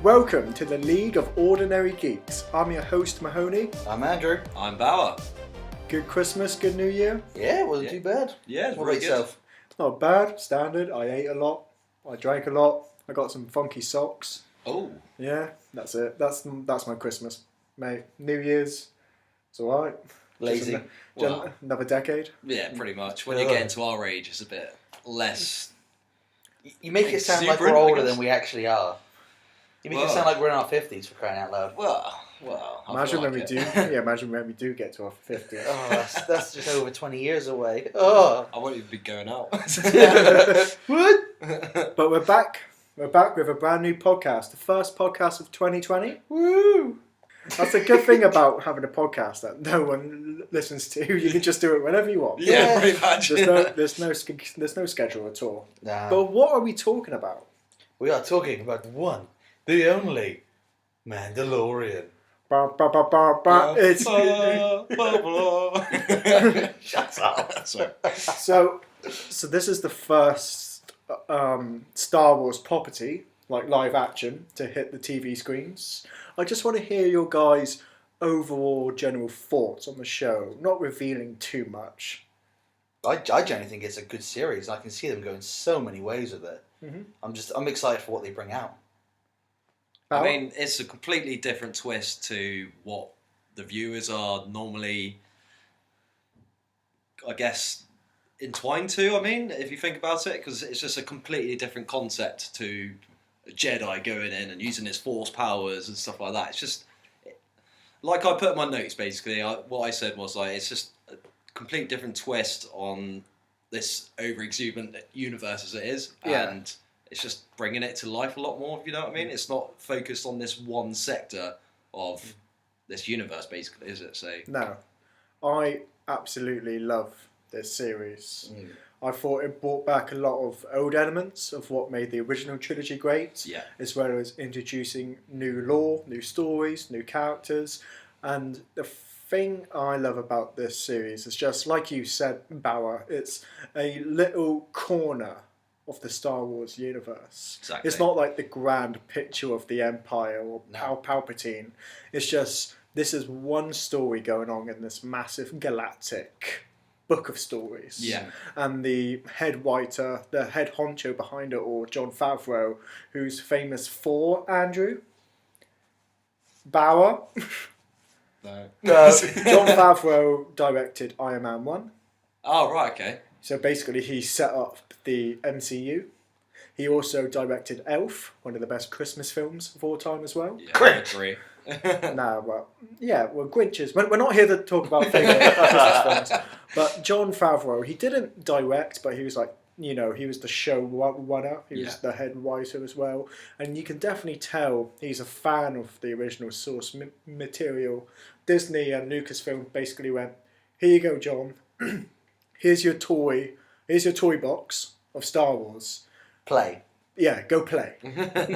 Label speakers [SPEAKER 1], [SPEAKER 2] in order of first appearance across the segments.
[SPEAKER 1] Welcome to the League of Ordinary Geeks. I'm your host, Mahoney.
[SPEAKER 2] I'm Andrew.
[SPEAKER 3] I'm Bauer.
[SPEAKER 1] Good Christmas, good New Year.
[SPEAKER 2] Yeah, it wasn't too bad.
[SPEAKER 3] Yeah, it's
[SPEAKER 2] What
[SPEAKER 3] really
[SPEAKER 2] about
[SPEAKER 3] good.
[SPEAKER 2] yourself?
[SPEAKER 1] Not bad, standard. I ate a lot. I drank a lot. I got some funky socks.
[SPEAKER 3] Oh,
[SPEAKER 1] Yeah, that's it. That's my Christmas, mate. New Year's, it's alright.
[SPEAKER 2] Lazy.
[SPEAKER 3] Well.
[SPEAKER 1] Another decade.
[SPEAKER 3] yeah, pretty much. When you get into our age, it's a bit less.
[SPEAKER 2] You make it sound like
[SPEAKER 3] Exuberant,
[SPEAKER 2] we're
[SPEAKER 3] I
[SPEAKER 2] older
[SPEAKER 3] guess.
[SPEAKER 2] than we actually are. You make it
[SPEAKER 3] Well.
[SPEAKER 2] sound like we're in our 50s, for crying out loud.
[SPEAKER 3] Well. I
[SPEAKER 1] Imagine
[SPEAKER 3] feel
[SPEAKER 1] when
[SPEAKER 3] like
[SPEAKER 1] we
[SPEAKER 3] it.
[SPEAKER 1] do. Yeah, imagine when we do get to our 50th.
[SPEAKER 2] Oh, that's just over 20 years away. Oh.
[SPEAKER 3] I won't even be going out.
[SPEAKER 2] What?
[SPEAKER 1] But we're back. We're back with a brand new podcast. The first podcast of 2020.
[SPEAKER 2] Woo!
[SPEAKER 1] That's a good thing about having a podcast that no one listens to. You can just do it whenever you want.
[SPEAKER 3] Yeah, pretty much.
[SPEAKER 1] There's no schedule at all.
[SPEAKER 2] Nah.
[SPEAKER 1] But what are we talking about?
[SPEAKER 2] We are talking about the one, the only, Mandalorian.
[SPEAKER 1] Ba, ba, ba, ba, ba. It's
[SPEAKER 2] Shut up.
[SPEAKER 3] Sorry.
[SPEAKER 1] so this is the first Star Wars property, like live action, to hit the TV screens. I just want to hear your guys' overall general thoughts on the show, not revealing too much.
[SPEAKER 2] I generally think it's a good series. I can see them going so many ways with it.
[SPEAKER 1] Mhm.
[SPEAKER 2] I'm excited for what they bring out.
[SPEAKER 3] I mean, it's a completely different twist to what the viewers are normally, I guess, entwined to. I mean, if you think about it, because it's just a completely different concept to a Jedi going in and using his Force powers and stuff like that. It's just, like I put in my notes, basically, what I said was like, it's just a complete different twist on this over-exuberant universe as it is.
[SPEAKER 1] Yeah.
[SPEAKER 3] And it's just bringing it to life a lot more, if you know what I mean? It's not focused on this one sector of this universe, basically, is it? So
[SPEAKER 1] No, I absolutely love this series. I thought it brought back a lot of old elements of what made the original trilogy great,
[SPEAKER 3] yeah.
[SPEAKER 1] as well as introducing new lore, new stories, new characters. And the thing I love about this series is just, like you said, Bauer, it's a little corner of the Star Wars universe.
[SPEAKER 3] Exactly.
[SPEAKER 1] It's not like the grand picture of the Empire or
[SPEAKER 2] No.
[SPEAKER 1] Palpatine. It's just, this is one story going on in this massive galactic book of stories.
[SPEAKER 3] Yeah.
[SPEAKER 1] And the head writer, the head honcho behind it all, Jon Favreau, who's famous for, Andrew? Bauer?
[SPEAKER 3] No.
[SPEAKER 1] Jon Favreau directed Iron Man 1.
[SPEAKER 3] Oh, right, okay.
[SPEAKER 1] So basically he set up the MCU. He also directed Elf, one of the best Christmas films of all time as well.
[SPEAKER 3] Yeah,
[SPEAKER 2] Grinch.
[SPEAKER 3] I agree.
[SPEAKER 1] Grinches. We're not here to talk about favourite Christmas films. But Jon Favreau, he didn't direct, but he was like, he was the show runner. He was the head writer as well. And you can definitely tell he's a fan of the original source material. Disney and Lucasfilm basically went, here you go, John. Here's your toy box of Star Wars.
[SPEAKER 2] Play.
[SPEAKER 1] Yeah, go play.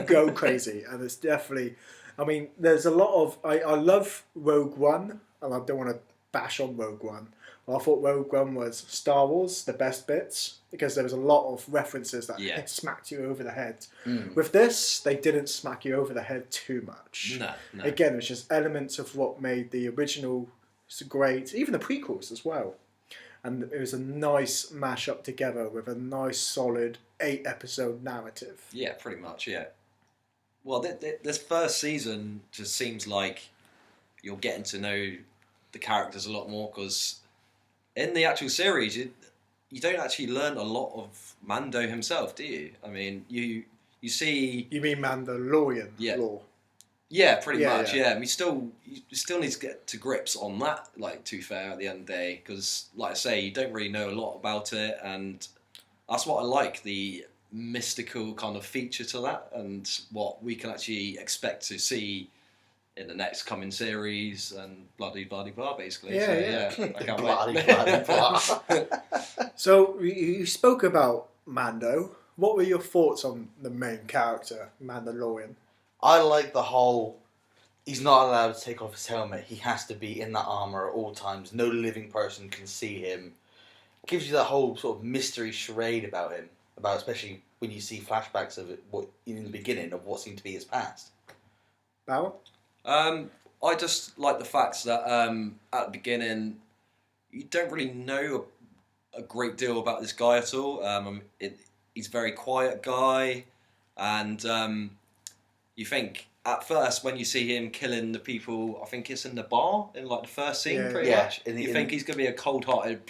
[SPEAKER 1] Go crazy. And it's definitely, I mean, there's a lot of, I love Rogue One, and I don't want to bash on Rogue One. I thought Rogue One was Star Wars, the best bits, because there was a lot of references that smacked you over the head. With this, they didn't smack you over the head too much.
[SPEAKER 3] No.
[SPEAKER 1] Again, it's just elements of what made the original so great, even the prequels as well. And it was a nice mash-up together with a nice, solid 8-episode narrative.
[SPEAKER 3] Yeah, pretty much, yeah. Well, this first season just seems like you're getting to know the characters a lot more, because in the actual series, you don't actually learn a lot of Mando himself, do you? I mean, you see...
[SPEAKER 1] You mean Mandalorian lore?
[SPEAKER 3] Yeah, pretty much,
[SPEAKER 1] yeah.
[SPEAKER 3] yeah. And you still need to get to grips on that, like, to be fair, at the end of the day, because, like I say, you don't really know a lot about it, and that's what I like, the mystical kind of feature to that, and what we can actually expect to see in the next coming series, and bloody blah, basically.
[SPEAKER 1] Yeah.
[SPEAKER 3] So, I can't
[SPEAKER 2] Bloody,
[SPEAKER 3] wait.
[SPEAKER 2] bloody, bloody.
[SPEAKER 1] So, you spoke about Mando. What were your thoughts on the main character, Mandalorian?
[SPEAKER 2] I like the whole, he's not allowed to take off his helmet. He has to be in that armour at all times. No living person can see him. Gives you that whole sort of mystery charade about him, especially when you see flashbacks of it in the beginning of what seemed to be his past.
[SPEAKER 1] Bauer?
[SPEAKER 3] I just like the fact that at the beginning you don't really know a great deal about this guy at all. He's a very quiet guy, and you think at first when you see him killing the people, I think it's in the bar in like the first scene, pretty much. You think he's gonna be a cold-hearted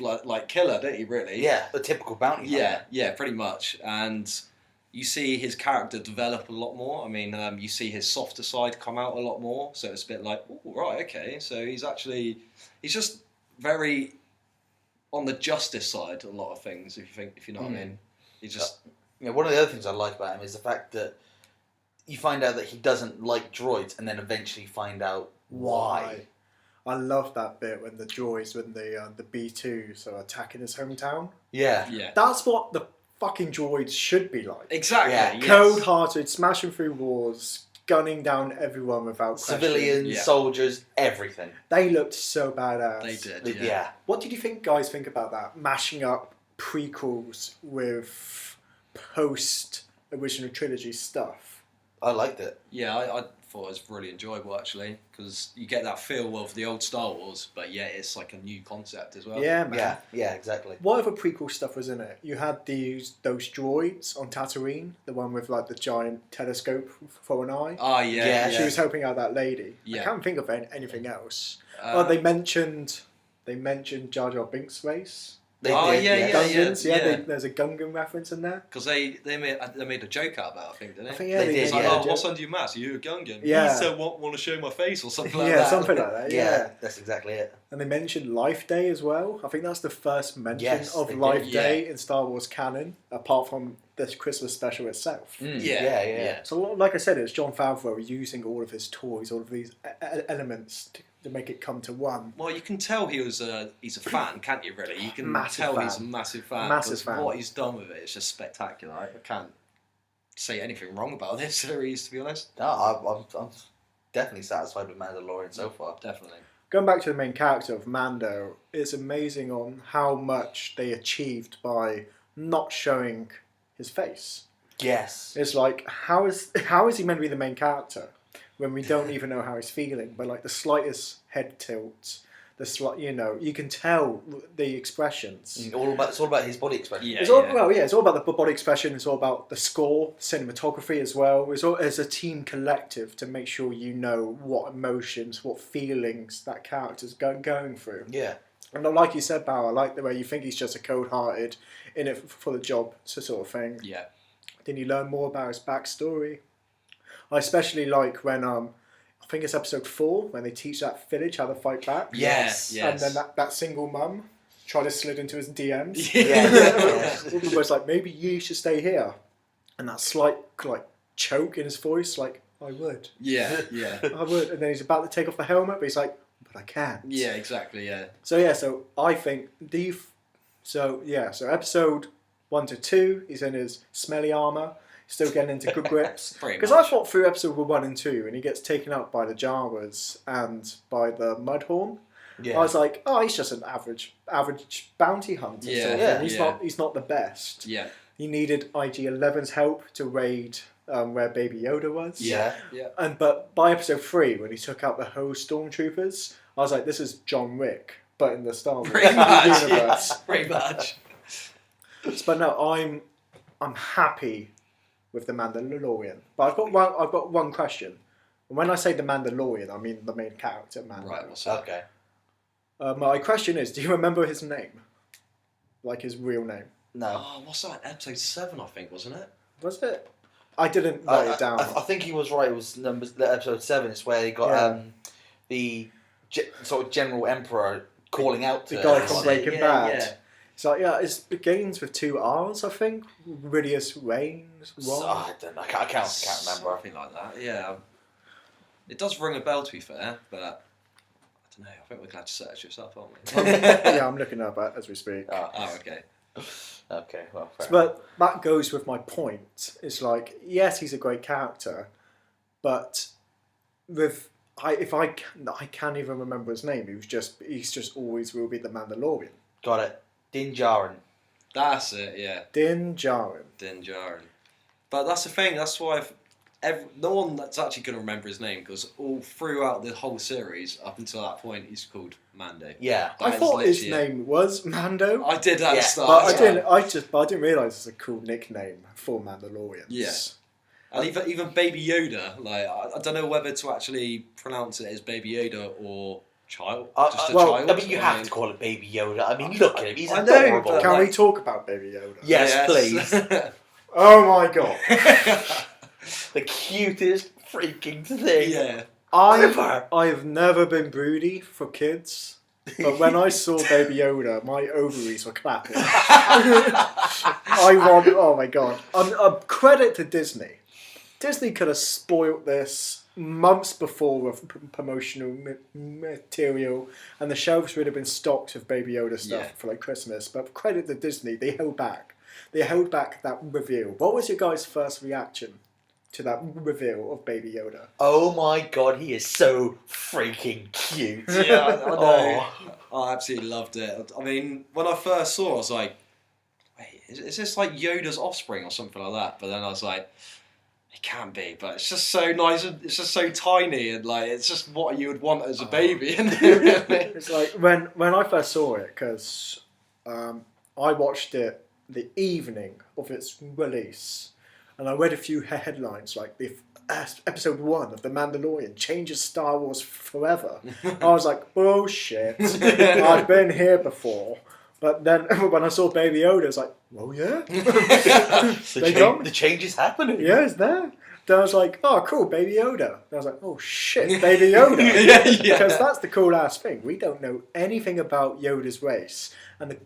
[SPEAKER 3] killer, don't you? Really?
[SPEAKER 2] Yeah, a typical bounty hunter.
[SPEAKER 3] Yeah, pretty much. And you see his character develop a lot more. I mean, you see his softer side come out a lot more. So it's a bit like, oh, right, okay. So he's just very on the justice side. A lot of things, if you know what I mean. He just.
[SPEAKER 2] One of the other things I like about him is the fact that you find out that he doesn't like droids, and then eventually find out why.
[SPEAKER 1] I love that bit when the droids, when the B2s are attacking his hometown.
[SPEAKER 2] Yeah.
[SPEAKER 1] That's what the fucking droids should be like.
[SPEAKER 3] Exactly.
[SPEAKER 2] Yeah.
[SPEAKER 3] Yes.
[SPEAKER 1] Cold-hearted, smashing through walls, gunning down everyone without question.
[SPEAKER 2] Civilians, soldiers, everything.
[SPEAKER 1] They looked so badass.
[SPEAKER 3] They did.
[SPEAKER 2] Yeah.
[SPEAKER 1] What did you guys think about that? Mashing up prequels with post-original trilogy stuff.
[SPEAKER 2] I liked it.
[SPEAKER 3] Yeah, I thought it was really enjoyable actually, because you get that feel of the old Star Wars, but yeah, it's like a new concept as well.
[SPEAKER 1] Yeah, man.
[SPEAKER 2] Yeah, exactly.
[SPEAKER 1] What other prequel stuff was in it? You had those droids on Tatooine, the one with like the giant telescope for an eye.
[SPEAKER 3] Oh yeah.
[SPEAKER 1] She was helping out that lady.
[SPEAKER 3] Yeah.
[SPEAKER 1] I can't think of anything else. They mentioned Jar Jar Binks' face.
[SPEAKER 2] Gungans.
[SPEAKER 1] There's a Gungan reference in there.
[SPEAKER 3] Because they made a joke out of that, I think, didn't they?
[SPEAKER 1] I think, they
[SPEAKER 2] did.
[SPEAKER 3] It's
[SPEAKER 1] made
[SPEAKER 3] like,
[SPEAKER 1] a
[SPEAKER 3] oh,
[SPEAKER 1] joke.
[SPEAKER 3] what's under your mask? Are you a Gungan?
[SPEAKER 1] Yeah.
[SPEAKER 3] You said, want to show my face or something like
[SPEAKER 1] Yeah,
[SPEAKER 3] that.
[SPEAKER 1] something like that. Yeah.
[SPEAKER 2] That's exactly it.
[SPEAKER 1] And they mentioned Life Day as well. I think that's the first mention
[SPEAKER 2] Yes,
[SPEAKER 1] of
[SPEAKER 2] they
[SPEAKER 1] Life
[SPEAKER 3] did,
[SPEAKER 1] Day in Star Wars canon, apart from the Christmas special itself.
[SPEAKER 2] Yeah.
[SPEAKER 1] So, like I said, it's Jon Favreau using all of his toys, all of these elements to make it come to one.
[SPEAKER 3] Well, you can tell he's a fan, can't you? Really, you can tell he's a massive fan.
[SPEAKER 1] Massive fan.
[SPEAKER 3] What he's done with it is just spectacular. I can't say anything wrong about this series, to be honest.
[SPEAKER 2] No, I'm definitely satisfied with Mandalorian so far.
[SPEAKER 3] Definitely.
[SPEAKER 1] Going back to the main character of Mando, it's amazing on how much they achieved by not showing his face.
[SPEAKER 2] Yes.
[SPEAKER 1] It's like, how is he meant to be the main character when we don't even know how he's feeling? But like the slightest head tilt, you can tell the expressions.
[SPEAKER 2] It's all about his body expression.
[SPEAKER 3] Yeah,
[SPEAKER 1] It's all about the body expression. It's all about the score, cinematography as well. It's a team collective to make sure you know what emotions, what feelings that character's going through.
[SPEAKER 2] Yeah.
[SPEAKER 1] And like you said, Bauer, I like the way you think he's just a cold-hearted, in it for the job sort of thing.
[SPEAKER 3] Yeah.
[SPEAKER 1] Then you learn more about his backstory. I especially like when I think it's episode 4 when they teach that village how to fight back.
[SPEAKER 2] Yes.
[SPEAKER 1] And then that single mum tried to slid into his DMs.
[SPEAKER 2] Yeah.
[SPEAKER 1] Was like, maybe you should stay here. And that slight choke in his voice, like, I would.
[SPEAKER 3] Yeah.
[SPEAKER 1] I would. And then he's about to take off the helmet, but he's like, but I can't.
[SPEAKER 3] Yeah, exactly. Yeah.
[SPEAKER 1] So I think so episode 1 to 2, he's in his smelly armour, still getting into good grips. Because I thought through episode 1 and 2, and he gets taken up by the Jawas and by the Mudhorn.
[SPEAKER 2] Yeah.
[SPEAKER 1] I was like, oh, he's just an average bounty hunter. He's not the best.
[SPEAKER 3] Yeah.
[SPEAKER 1] He needed IG-11's help to raid where Baby Yoda was.
[SPEAKER 2] Yeah.
[SPEAKER 1] But by episode 3, when he took out the whole stormtroopers, I was like, this is John Wick, but in the Star Wars universe.
[SPEAKER 3] Yeah, pretty much.
[SPEAKER 1] But no, I'm happy with the Mandalorian. But I've got one question. And when I say the Mandalorian, I mean the main character, Mando.
[SPEAKER 3] Right. What's that?
[SPEAKER 2] Okay.
[SPEAKER 1] My question is, do you remember his name? Like his real name?
[SPEAKER 2] No.
[SPEAKER 3] Oh, what's that? Episode 7, I think, wasn't it?
[SPEAKER 1] Was it? I didn't write it down.
[SPEAKER 2] I think he was right. It was episode 7. It's where he got the sort of General Emperor calling out to
[SPEAKER 1] the guy from Breaking Bad.
[SPEAKER 3] Yeah.
[SPEAKER 1] It's like, it begins with 2 R's, I think. Ridius Reigns.
[SPEAKER 2] I don't know. I can't remember.
[SPEAKER 3] Something like that. Yeah. It does ring a bell, to be fair, but I don't know. I think we're glad to search yourself, aren't we?
[SPEAKER 1] Yeah, I'm looking up as we speak.
[SPEAKER 3] Oh, okay.
[SPEAKER 2] Okay, well, fair enough.
[SPEAKER 1] But that goes with my point. It's like, yes, he's a great character, but I can't even remember his name. He's just always will be the Mandalorian.
[SPEAKER 2] Got it. Din Djarin.
[SPEAKER 3] That's it, yeah.
[SPEAKER 1] Din Djarin.
[SPEAKER 3] Din Djarin. But that's the thing. That's why no one that's actually going to remember his name because all throughout the whole series up until that point he's called Mando.
[SPEAKER 2] Yeah.
[SPEAKER 1] I
[SPEAKER 3] That is
[SPEAKER 1] thought his
[SPEAKER 3] literally it.
[SPEAKER 1] name was Mando.
[SPEAKER 3] I did at the start.
[SPEAKER 1] But I
[SPEAKER 3] as
[SPEAKER 1] didn't.
[SPEAKER 3] well.
[SPEAKER 1] I didn't realise it's a cool nickname for Mandalorians.
[SPEAKER 3] Yeah. And even Baby Yoda, like I don't know whether to actually pronounce it as Baby Yoda or child. Just a child.
[SPEAKER 2] I mean, you have to call it Baby Yoda. I mean, look at him. He's
[SPEAKER 3] I know,
[SPEAKER 2] adorable.
[SPEAKER 3] but
[SPEAKER 1] Can we talk about Baby Yoda?
[SPEAKER 2] Yes, please.
[SPEAKER 1] Oh my god.
[SPEAKER 2] The cutest freaking thing.
[SPEAKER 3] Yeah.
[SPEAKER 1] I've never been broody for kids, but when I saw Baby Yoda, my ovaries were clapping. Oh my god. Credit to Disney. Disney could have spoilt this months before with promotional material, and the shelves would have been stocked with Baby Yoda stuff for like Christmas. But credit to Disney, they held back. They held back that reveal. What was your guys' first reaction to that reveal of Baby Yoda?
[SPEAKER 2] Oh my god, he is so freaking cute.
[SPEAKER 3] Yeah, I know. I absolutely loved it. I mean, when I first saw it, I was like, wait, is this like Yoda's offspring or something like that? But then I was like, it can't be, but it's just so nice and it's just so tiny and like it's just what you would want as a baby.
[SPEAKER 1] It's like when I first saw it, because I watched it the evening of its release, and I read a few headlines like the episode 1 of The Mandalorian changes Star Wars forever. I was like, bullshit. I've been here before. But then when I saw Baby Yoda, I was like, well, yeah.
[SPEAKER 2] The change is happening.
[SPEAKER 1] Yeah, it's there. Then I was like, oh, cool, Baby Yoda. And I was like, oh, shit, Baby Yoda.
[SPEAKER 3] Yeah.
[SPEAKER 1] Because that's the cool-ass thing. We don't know anything about Yoda's race. And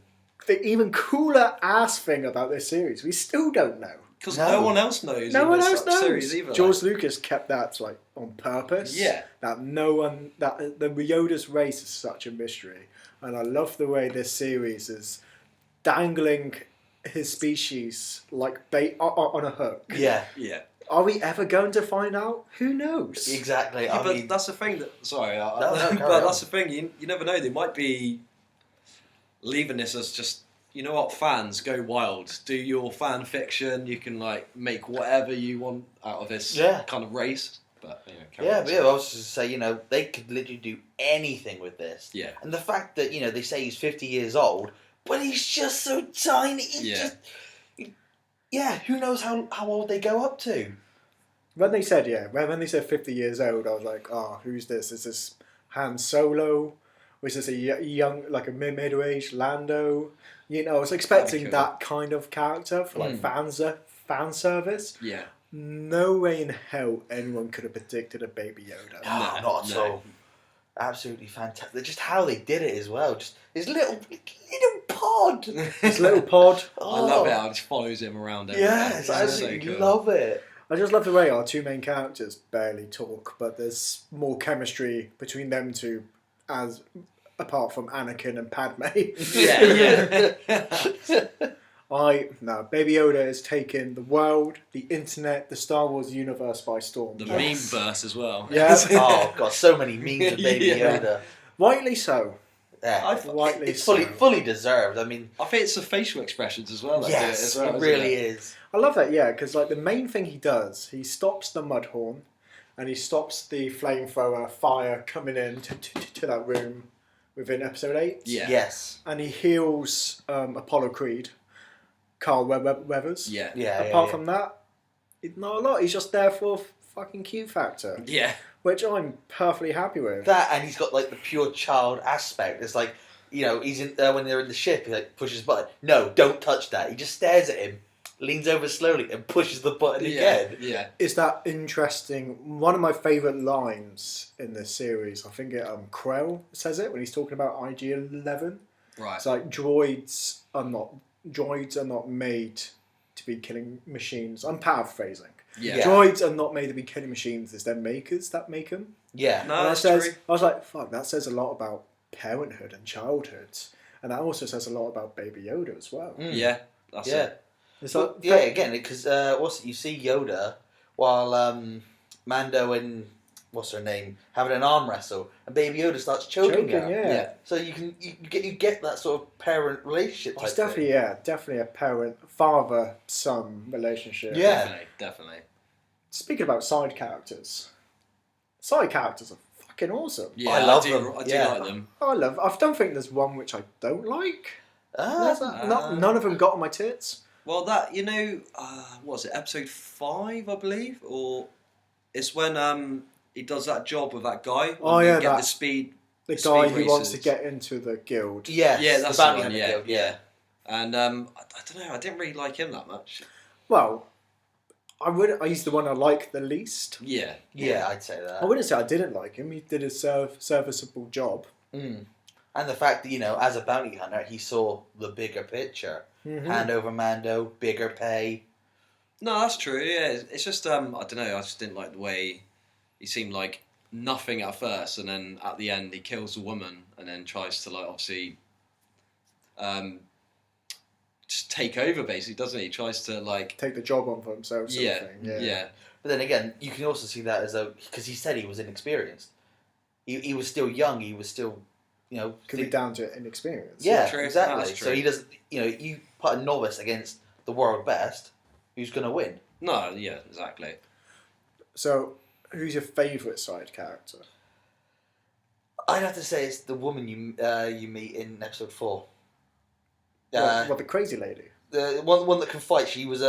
[SPEAKER 1] the even cooler-ass thing about this series, we still don't know.
[SPEAKER 3] Because no one else knows.
[SPEAKER 1] No one else knows.
[SPEAKER 3] Series either,
[SPEAKER 1] George Lucas kept that like on purpose.
[SPEAKER 3] Yeah.
[SPEAKER 1] That the Yoda's race is such a mystery. And I love the way this series is dangling his species like bait on a hook.
[SPEAKER 2] Yeah.
[SPEAKER 3] Yeah.
[SPEAKER 1] Are we ever going to find out? Who knows?
[SPEAKER 2] Exactly.
[SPEAKER 3] Yeah,
[SPEAKER 2] I
[SPEAKER 3] but
[SPEAKER 2] mean,
[SPEAKER 3] that's the thing that. Sorry,
[SPEAKER 2] carry
[SPEAKER 3] but
[SPEAKER 2] on.
[SPEAKER 3] that's the thing. You never know. They might be leaving this as just. You know what, fans, go wild. Do your fan fiction. You can like make whatever you want out of this kind of race. But
[SPEAKER 2] I was just to say, they could literally do anything with this.
[SPEAKER 3] Yeah.
[SPEAKER 2] And the fact that they say he's 50 years old, but he's just so tiny. Who knows how old they go up to?
[SPEAKER 1] When they said when they said 50 years old, I was like, oh, who's this? Is this Han Solo? Or is this a young, like a middle-aged Lando? I was expecting
[SPEAKER 3] cool.
[SPEAKER 1] that kind of character for like fan service.
[SPEAKER 3] Yeah.
[SPEAKER 1] No way in hell anyone could have predicted a Baby Yoda.
[SPEAKER 2] No, not at all. Absolutely fantastic. Just how they did it as well. Just his little pod.
[SPEAKER 1] His little pod.
[SPEAKER 3] I love it how it just follows him around everywhere.
[SPEAKER 2] Yes, I absolutely
[SPEAKER 3] cool.
[SPEAKER 2] love it.
[SPEAKER 1] I just love the way our two main characters barely talk, but there's more chemistry between them two, as apart from Anakin and Padme. Baby Yoda has taken the world, the internet, the Star Wars universe by storm.
[SPEAKER 3] The meme verse as well.
[SPEAKER 1] Yes.
[SPEAKER 2] Oh god, so many memes of Baby Yoda.
[SPEAKER 1] Rightly so.
[SPEAKER 2] Yeah,
[SPEAKER 1] Rightly
[SPEAKER 2] it's
[SPEAKER 1] so.
[SPEAKER 2] fully deserved. I mean,
[SPEAKER 3] I think it's the facial expressions as well. That do it,
[SPEAKER 2] yes,
[SPEAKER 3] as well,
[SPEAKER 2] it
[SPEAKER 3] isn't
[SPEAKER 2] really is.
[SPEAKER 1] I love that, because like the main thing he does, he stops the Mudhorn, and he stops the flamethrower fire coming in to that room within episode 8.
[SPEAKER 3] Yeah.
[SPEAKER 2] Yes.
[SPEAKER 1] And he heals Apollo Creed, Carl Weathers.
[SPEAKER 3] Yeah.
[SPEAKER 1] Apart from that, not a lot. He's just there for fucking cute factor.
[SPEAKER 3] Yeah.
[SPEAKER 1] Which I'm perfectly happy with.
[SPEAKER 2] That, and he's got like the pure child aspect. It's like, he's in when they're in the ship, he like pushes the button. No, don't touch that. He just stares at him, leans over slowly, and pushes the button again.
[SPEAKER 3] Yeah.
[SPEAKER 1] Is that interesting? One of my favourite lines in this series, I think Krell says it when he's talking about IG-11.
[SPEAKER 3] Right.
[SPEAKER 1] It's like droids are not made to be killing machines. I'm paraphrasing.
[SPEAKER 3] Yeah.
[SPEAKER 1] Droids are not made to be killing machines. It's their makers that make them.
[SPEAKER 2] Yeah.
[SPEAKER 3] No,
[SPEAKER 1] And
[SPEAKER 3] that's
[SPEAKER 1] I
[SPEAKER 3] true.
[SPEAKER 1] was like, fuck, that says a lot about parenthood and childhood. And that also says a lot about Baby Yoda as well.
[SPEAKER 3] Yeah. That's it.
[SPEAKER 1] It's
[SPEAKER 2] Well,
[SPEAKER 1] like,
[SPEAKER 2] again, because you see Yoda while Mando and what's her name having an arm wrestle, and Baby Yoda starts choking her.
[SPEAKER 1] yeah.
[SPEAKER 2] So you get that sort of parent relationship.
[SPEAKER 1] It's
[SPEAKER 2] type thing.
[SPEAKER 1] definitely a parent father son relationship.
[SPEAKER 2] Yeah.
[SPEAKER 3] Definitely.
[SPEAKER 1] Speaking about side characters are fucking awesome.
[SPEAKER 3] Yeah,
[SPEAKER 2] I love
[SPEAKER 3] do,
[SPEAKER 2] them.
[SPEAKER 3] I do
[SPEAKER 2] Yeah.
[SPEAKER 3] like them.
[SPEAKER 1] I don't think there's one which I don't like.
[SPEAKER 2] Ah,
[SPEAKER 1] None of them got on my tits.
[SPEAKER 3] Well, that what was it? Episode 5, I believe, or it's when he does that job with that guy. When
[SPEAKER 1] Oh,
[SPEAKER 3] they
[SPEAKER 1] yeah,
[SPEAKER 3] get
[SPEAKER 1] that-
[SPEAKER 3] the speed.
[SPEAKER 1] The
[SPEAKER 3] The
[SPEAKER 1] guy
[SPEAKER 3] speed
[SPEAKER 1] who wants to
[SPEAKER 3] races.
[SPEAKER 1] get into the guild.
[SPEAKER 2] yes,
[SPEAKER 3] Yeah, that's
[SPEAKER 2] the bounty
[SPEAKER 3] the one.
[SPEAKER 2] hunter
[SPEAKER 3] Yeah,
[SPEAKER 2] guild,
[SPEAKER 3] yeah. And I don't know. I didn't really like him that much.
[SPEAKER 1] Well, he's the one I like the least.
[SPEAKER 3] Yeah.
[SPEAKER 2] Yeah, I'd say that.
[SPEAKER 1] I wouldn't say I didn't like him. He did a serviceable job.
[SPEAKER 2] Mm. And the fact that, as a bounty hunter, he saw the bigger picture.
[SPEAKER 1] Mm-hmm.
[SPEAKER 2] Hand over Mando, bigger pay.
[SPEAKER 3] No, that's true. Yeah, it's just I don't know. I just didn't like the way he seemed like nothing at first, and then at the end he kills a woman, and then tries to obviously, just take over basically, doesn't he? He tries to
[SPEAKER 1] Take the job on for himself. Sort of thing.
[SPEAKER 3] yeah.
[SPEAKER 2] But then again, you can also see that as because he said he was inexperienced. He was still young. He was still,
[SPEAKER 1] Could be down to inexperience.
[SPEAKER 2] Yeah,
[SPEAKER 3] True.
[SPEAKER 2] exactly.
[SPEAKER 3] That's
[SPEAKER 2] So
[SPEAKER 3] true.
[SPEAKER 2] he doesn't. You put a novice against the world best, who's going to win?
[SPEAKER 3] No, yeah, exactly.
[SPEAKER 1] So, who's your favourite side character?
[SPEAKER 2] I'd have to say it's the woman you meet in episode 4.
[SPEAKER 1] What, the crazy lady?
[SPEAKER 2] The one that can fight. She was
[SPEAKER 1] the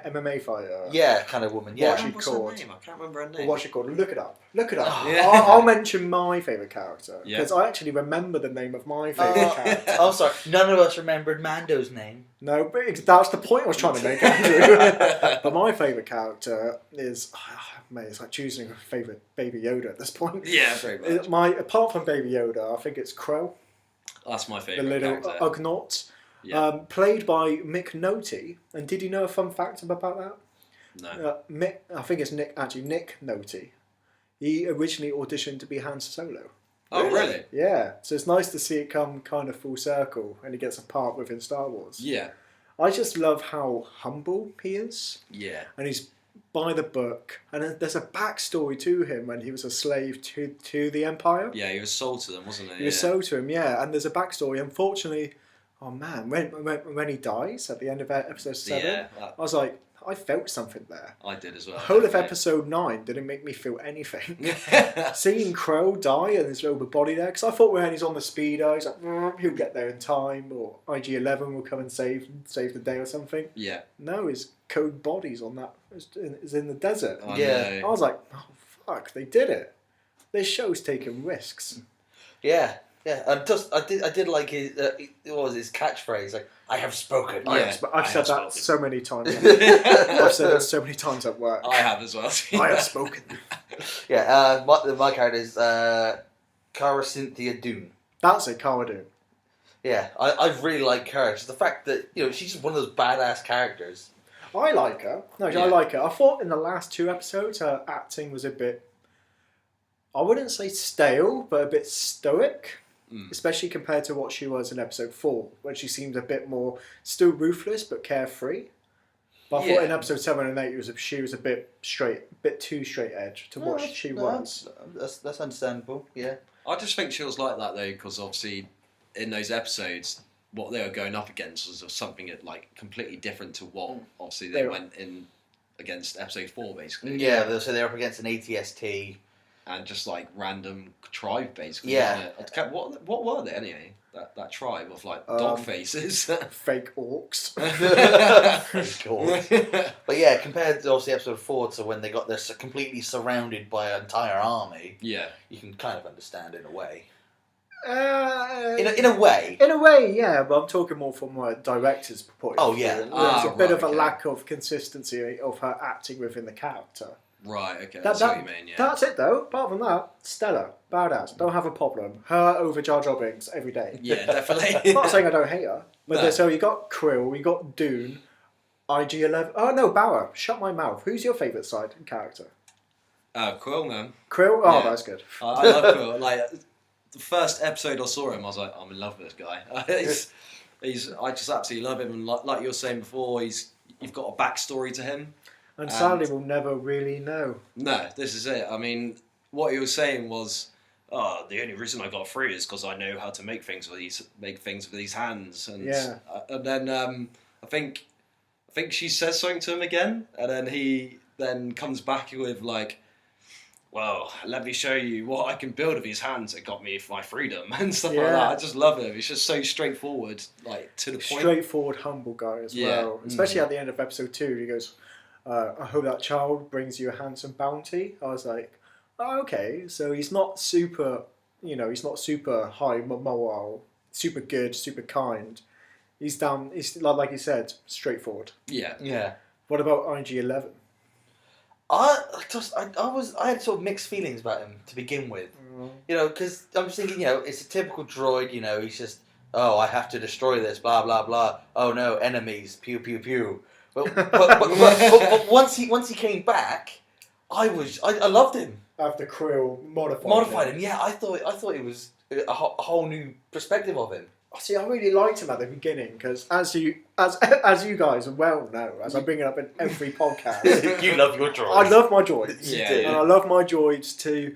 [SPEAKER 1] MMA fighter.
[SPEAKER 2] yeah, kind of woman. Yeah,
[SPEAKER 1] What she
[SPEAKER 3] What's her
[SPEAKER 1] called?
[SPEAKER 3] name? I can't remember her name.
[SPEAKER 1] What's she called? Look it up. Look it up.
[SPEAKER 2] Oh,
[SPEAKER 3] yeah.
[SPEAKER 1] I'll mention my favourite character
[SPEAKER 3] Yeah.
[SPEAKER 1] because I actually remember the name of my favourite character.
[SPEAKER 2] Oh, sorry. None of us remembered Mando's name.
[SPEAKER 1] No, but that's the point I was trying to make, Andrew. But my favourite character is, mate, it's like choosing a favourite Baby Yoda at this point.
[SPEAKER 3] Yeah, very much.
[SPEAKER 1] Apart from Baby Yoda, I think it's Crow,
[SPEAKER 3] That's my
[SPEAKER 1] the
[SPEAKER 3] favourite
[SPEAKER 1] little
[SPEAKER 3] character.
[SPEAKER 1] Ugnaught,
[SPEAKER 3] Yeah.
[SPEAKER 1] played by Mick Nolte. And did you know a fun fact about that?
[SPEAKER 3] No.
[SPEAKER 1] I think it's Nick Nolte. He originally auditioned to be Han Solo.
[SPEAKER 3] Oh, really?
[SPEAKER 1] Yeah, so it's nice to see it come kind of full circle, and he gets a part within Star Wars.
[SPEAKER 3] Yeah.
[SPEAKER 1] I just love how humble he is,
[SPEAKER 3] Yeah.
[SPEAKER 1] and he's by the book, and there's a backstory to him when he was a slave to the Empire.
[SPEAKER 3] Yeah, he was sold to them, wasn't he?
[SPEAKER 1] He was sold to him, yeah, and there's a backstory. Unfortunately, oh man, when he dies at the end of episode 7,
[SPEAKER 3] Yeah,
[SPEAKER 1] I was like, I felt something there.
[SPEAKER 3] I did as well.
[SPEAKER 1] The whole of
[SPEAKER 3] definitely.
[SPEAKER 1] episode 9 didn't make me feel anything. Seeing Crow die and his over body there, because I thought when he's on the speeder, he's like, he'll get there in time, or IG-11 will come and save the day or something.
[SPEAKER 3] Yeah.
[SPEAKER 1] No, his code body's on that is in the desert.
[SPEAKER 3] I
[SPEAKER 2] Yeah.
[SPEAKER 3] know.
[SPEAKER 1] I was like, oh fuck, they did it. This show's taking risks.
[SPEAKER 2] Yeah, yeah. And just I did like his what was his catchphrase? Like, I have spoken.
[SPEAKER 3] Yeah.
[SPEAKER 1] I've
[SPEAKER 3] I
[SPEAKER 1] said
[SPEAKER 3] have
[SPEAKER 1] that
[SPEAKER 3] spoken.
[SPEAKER 1] so many times. I've said it so many times at work.
[SPEAKER 3] I have as well.
[SPEAKER 1] I have spoken.
[SPEAKER 2] Yeah. My character is Cara Cynthia Dune.
[SPEAKER 1] That's it, Cara Dune.
[SPEAKER 2] Yeah, I really like her. Just the fact that she's just one of those badass characters.
[SPEAKER 1] I like her. No,
[SPEAKER 3] Yeah.
[SPEAKER 1] I like her. I thought in the last 2 episodes her acting was a bit, I wouldn't say stale, but a bit stoic. Especially compared to what she was in episode 4, when she seemed a bit more, still ruthless but carefree. But I thought in episode 7 and 8 she was a bit too straight edge to what she was.
[SPEAKER 2] That's understandable. Yeah.
[SPEAKER 3] I just think she was like that though, because obviously in those episodes, what they were going up against was something like completely different to what obviously they went in against episode 4 basically.
[SPEAKER 2] Yeah. So they're up against an ATST.
[SPEAKER 3] And just like random tribe basically.
[SPEAKER 2] Yeah.
[SPEAKER 3] Wasn't it? What were they anyway? That tribe of like dog faces.
[SPEAKER 1] Fake orcs.
[SPEAKER 2] But yeah, compared to obviously episode 4 to when they got this completely surrounded by an entire army,
[SPEAKER 3] Yeah.
[SPEAKER 2] you can kind of understand in a way.
[SPEAKER 1] In
[SPEAKER 2] In a way.
[SPEAKER 1] a way, yeah, but I'm talking more from a director's point of
[SPEAKER 2] Oh,
[SPEAKER 1] view.
[SPEAKER 2] yeah.
[SPEAKER 1] There's a bit of a
[SPEAKER 3] okay.
[SPEAKER 1] lack of consistency of her acting within the character.
[SPEAKER 3] Right, okay.
[SPEAKER 1] That-
[SPEAKER 3] That's what
[SPEAKER 1] that-
[SPEAKER 3] you mean, yeah.
[SPEAKER 1] That's it though. Apart from that, Stella, badass. Don't have a problem. Her over Jar Jar Binks every day.
[SPEAKER 3] Yeah, definitely.
[SPEAKER 1] I'm not saying I don't hate her, but
[SPEAKER 3] No.
[SPEAKER 1] so you got Krill, we got Dune, IG-11. Oh no, Bauer. Shut my mouth. Who's your favourite side character?
[SPEAKER 3] Quill, man.
[SPEAKER 1] Krill. Oh,
[SPEAKER 3] Yeah.
[SPEAKER 1] that's good.
[SPEAKER 3] I love Quill. Like the first episode I saw him, I was like, I'm in love with this guy. I just absolutely love him, and like you were saying before, you've got a backstory to him.
[SPEAKER 1] And sadly, we'll never really know.
[SPEAKER 3] No, this is it. I mean, what he was saying was, "Oh, the only reason I got free is because I know how to make things with these hands." And and then I think she says something to him again, and then then comes back with like, well, let me show you what I can build with these hands that got me my freedom and stuff like that. I just love him. He's just so straightforward, like to the point.
[SPEAKER 1] Straightforward, humble guy as well. Especially at the end of episode 2, he goes, I hope that child brings you a handsome bounty. I was like, oh, okay, so he's not super, he's not super high moral, super good, super kind. He's down, he's like you said, straightforward.
[SPEAKER 3] Yeah.
[SPEAKER 2] Yeah.
[SPEAKER 1] What about IG-11?
[SPEAKER 2] I had sort of mixed feelings about him to begin with. Because I'm just thinking, it's a typical droid, he's just, I have to destroy this, blah, blah, blah. Oh no, enemies, pew, pew, pew. But once he came back, I loved him.
[SPEAKER 1] After Krill modified
[SPEAKER 2] him. Yeah, I thought it was a whole new perspective of him.
[SPEAKER 1] See, I really liked him at the beginning because, as you guys well know, as I bring it up in every podcast,
[SPEAKER 2] you love your droids.
[SPEAKER 1] I love my droids.
[SPEAKER 3] Yeah.
[SPEAKER 1] And I love my droids too.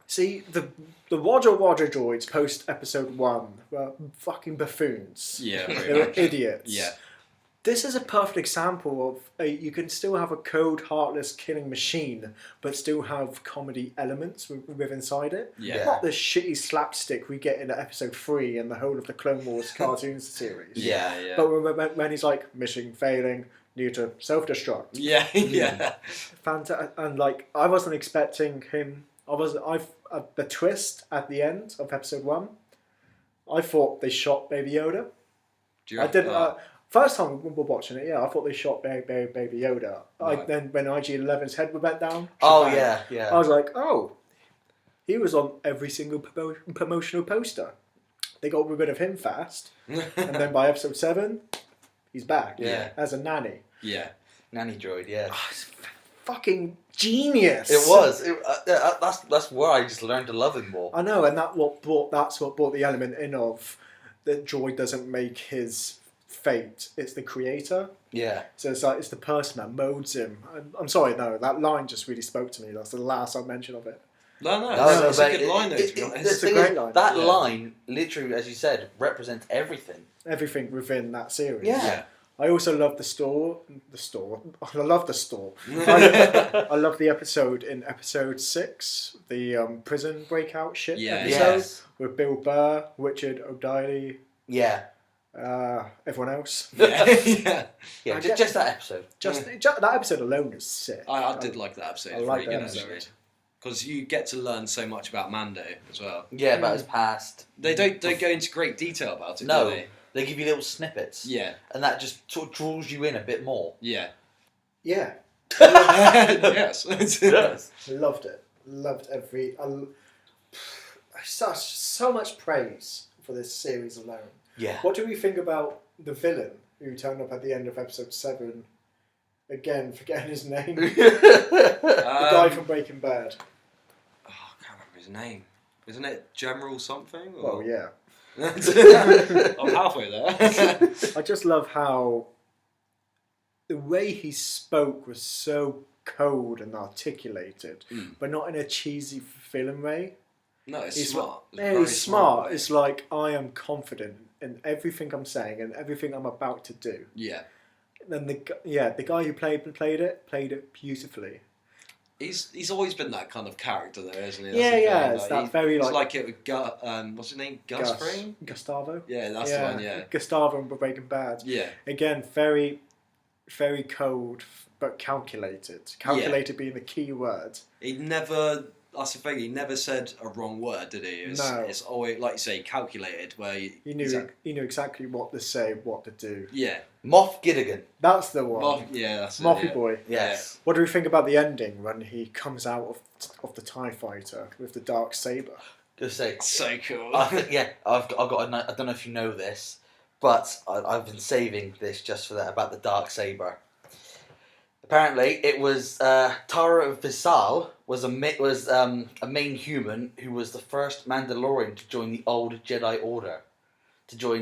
[SPEAKER 1] See, the Roger droids post episode 1 were fucking buffoons.
[SPEAKER 3] Yeah,
[SPEAKER 1] they were idiots.
[SPEAKER 3] Yeah.
[SPEAKER 1] This is a perfect example of you can still have a cold, heartless killing machine, but still have comedy elements with inside it.
[SPEAKER 3] Yeah.
[SPEAKER 1] Not the shitty slapstick we get in episode 3 and the whole of the Clone Wars cartoons series.
[SPEAKER 3] Yeah, yeah.
[SPEAKER 1] But when he's like, mission failing, need to self-destruct.
[SPEAKER 3] Yeah, yeah.
[SPEAKER 1] Fantastic. And like, I wasn't expecting him. The twist at the end of episode 1, I thought they shot Baby Yoda. I didn't. First time we were watching it, I thought they shot Baby Yoda.
[SPEAKER 3] Right.
[SPEAKER 1] Then when IG-11's head went down,
[SPEAKER 2] Oh,
[SPEAKER 1] Japan,
[SPEAKER 2] yeah.
[SPEAKER 1] I was like, oh, he was on every single promotional poster. They got rid of him fast, and then by episode 7, he's back.
[SPEAKER 2] Yeah.
[SPEAKER 1] As a nanny.
[SPEAKER 3] Yeah.
[SPEAKER 2] Nanny droid, yeah.
[SPEAKER 1] Oh, it's fucking genius.
[SPEAKER 2] It was. That's where I just learned to love him more.
[SPEAKER 1] I know, and that's what brought the element in of that droid doesn't make his fate, it's the creator.
[SPEAKER 2] Yeah.
[SPEAKER 1] So it's the person that molds him. I'm sorry, no, that line just really spoke to me. That's the last I mentioned of it.
[SPEAKER 3] No, it's a good line though, to be honest.
[SPEAKER 1] It's a great line.
[SPEAKER 2] That line, literally, as you said, represents everything.
[SPEAKER 1] Everything within that series.
[SPEAKER 2] Yeah.
[SPEAKER 1] I also love the store. I love the store. I love the episode in episode 6, the prison breakout shit episode
[SPEAKER 2] Yes.
[SPEAKER 1] with Bill Burr, Richard O'Reilly.
[SPEAKER 2] Yeah.
[SPEAKER 1] Everyone else.
[SPEAKER 3] Yeah.
[SPEAKER 2] Just that episode.
[SPEAKER 1] Just that episode alone is sick.
[SPEAKER 3] I did like that episode.
[SPEAKER 1] I like that episode.
[SPEAKER 3] Because you get to learn so much about Mando as well.
[SPEAKER 2] Yeah, about his past.
[SPEAKER 3] They don't go into great detail about it,
[SPEAKER 2] No.
[SPEAKER 3] do they?
[SPEAKER 2] They give you little snippets.
[SPEAKER 3] Yeah.
[SPEAKER 2] And that just sort of draws you in a bit more.
[SPEAKER 3] Yeah.
[SPEAKER 1] Yeah.
[SPEAKER 3] Yes.
[SPEAKER 2] Yes.
[SPEAKER 1] Loved it. Loved every. So much praise for this series alone.
[SPEAKER 2] Yeah.
[SPEAKER 1] What do we think about the villain who turned up at the end of episode 7? Again, forgetting his name. The guy from Breaking Bad.
[SPEAKER 3] Oh, I can't remember his name. Isn't it General something?
[SPEAKER 1] Well, yeah.
[SPEAKER 3] I'm halfway there.
[SPEAKER 1] I just love how the way he spoke was so cold and articulated, but not in a cheesy villain way.
[SPEAKER 3] No, it's
[SPEAKER 1] He's
[SPEAKER 3] smart.
[SPEAKER 1] He's smart. It's like, I am confident in everything I'm saying and everything I'm about to do.
[SPEAKER 3] Yeah.
[SPEAKER 1] And the guy who played it beautifully.
[SPEAKER 3] He's always been that kind of character though, isn't he?
[SPEAKER 1] It's that very
[SPEAKER 3] it's
[SPEAKER 1] like...
[SPEAKER 3] like it with what's his name? Gus Fring?
[SPEAKER 1] Gustavo?
[SPEAKER 3] Yeah, that's the one, yeah.
[SPEAKER 1] Gustavo from Breaking Bad.
[SPEAKER 3] Yeah.
[SPEAKER 1] Again, very, very cold, but calculated. Calculated being the key word.
[SPEAKER 3] That's the thing, he never said a wrong word, did he?
[SPEAKER 1] No.
[SPEAKER 3] It's always, like you say, calculated, where
[SPEAKER 1] he knew exactly what to say, what to do.
[SPEAKER 3] Yeah.
[SPEAKER 2] Moff Gideon.
[SPEAKER 1] That's the one.
[SPEAKER 3] That's it.
[SPEAKER 1] Moffy boy.
[SPEAKER 2] Yes.
[SPEAKER 1] What do we think about the ending when he comes out of the TIE fighter with the dark saber?
[SPEAKER 2] Just say.
[SPEAKER 3] So cool.
[SPEAKER 2] I've got. I don't know if you know this, but I've been saving this just for that about the dark saber. Apparently, it was Tara Visal was a main human who was the first Mandalorian to join the old Jedi Order, due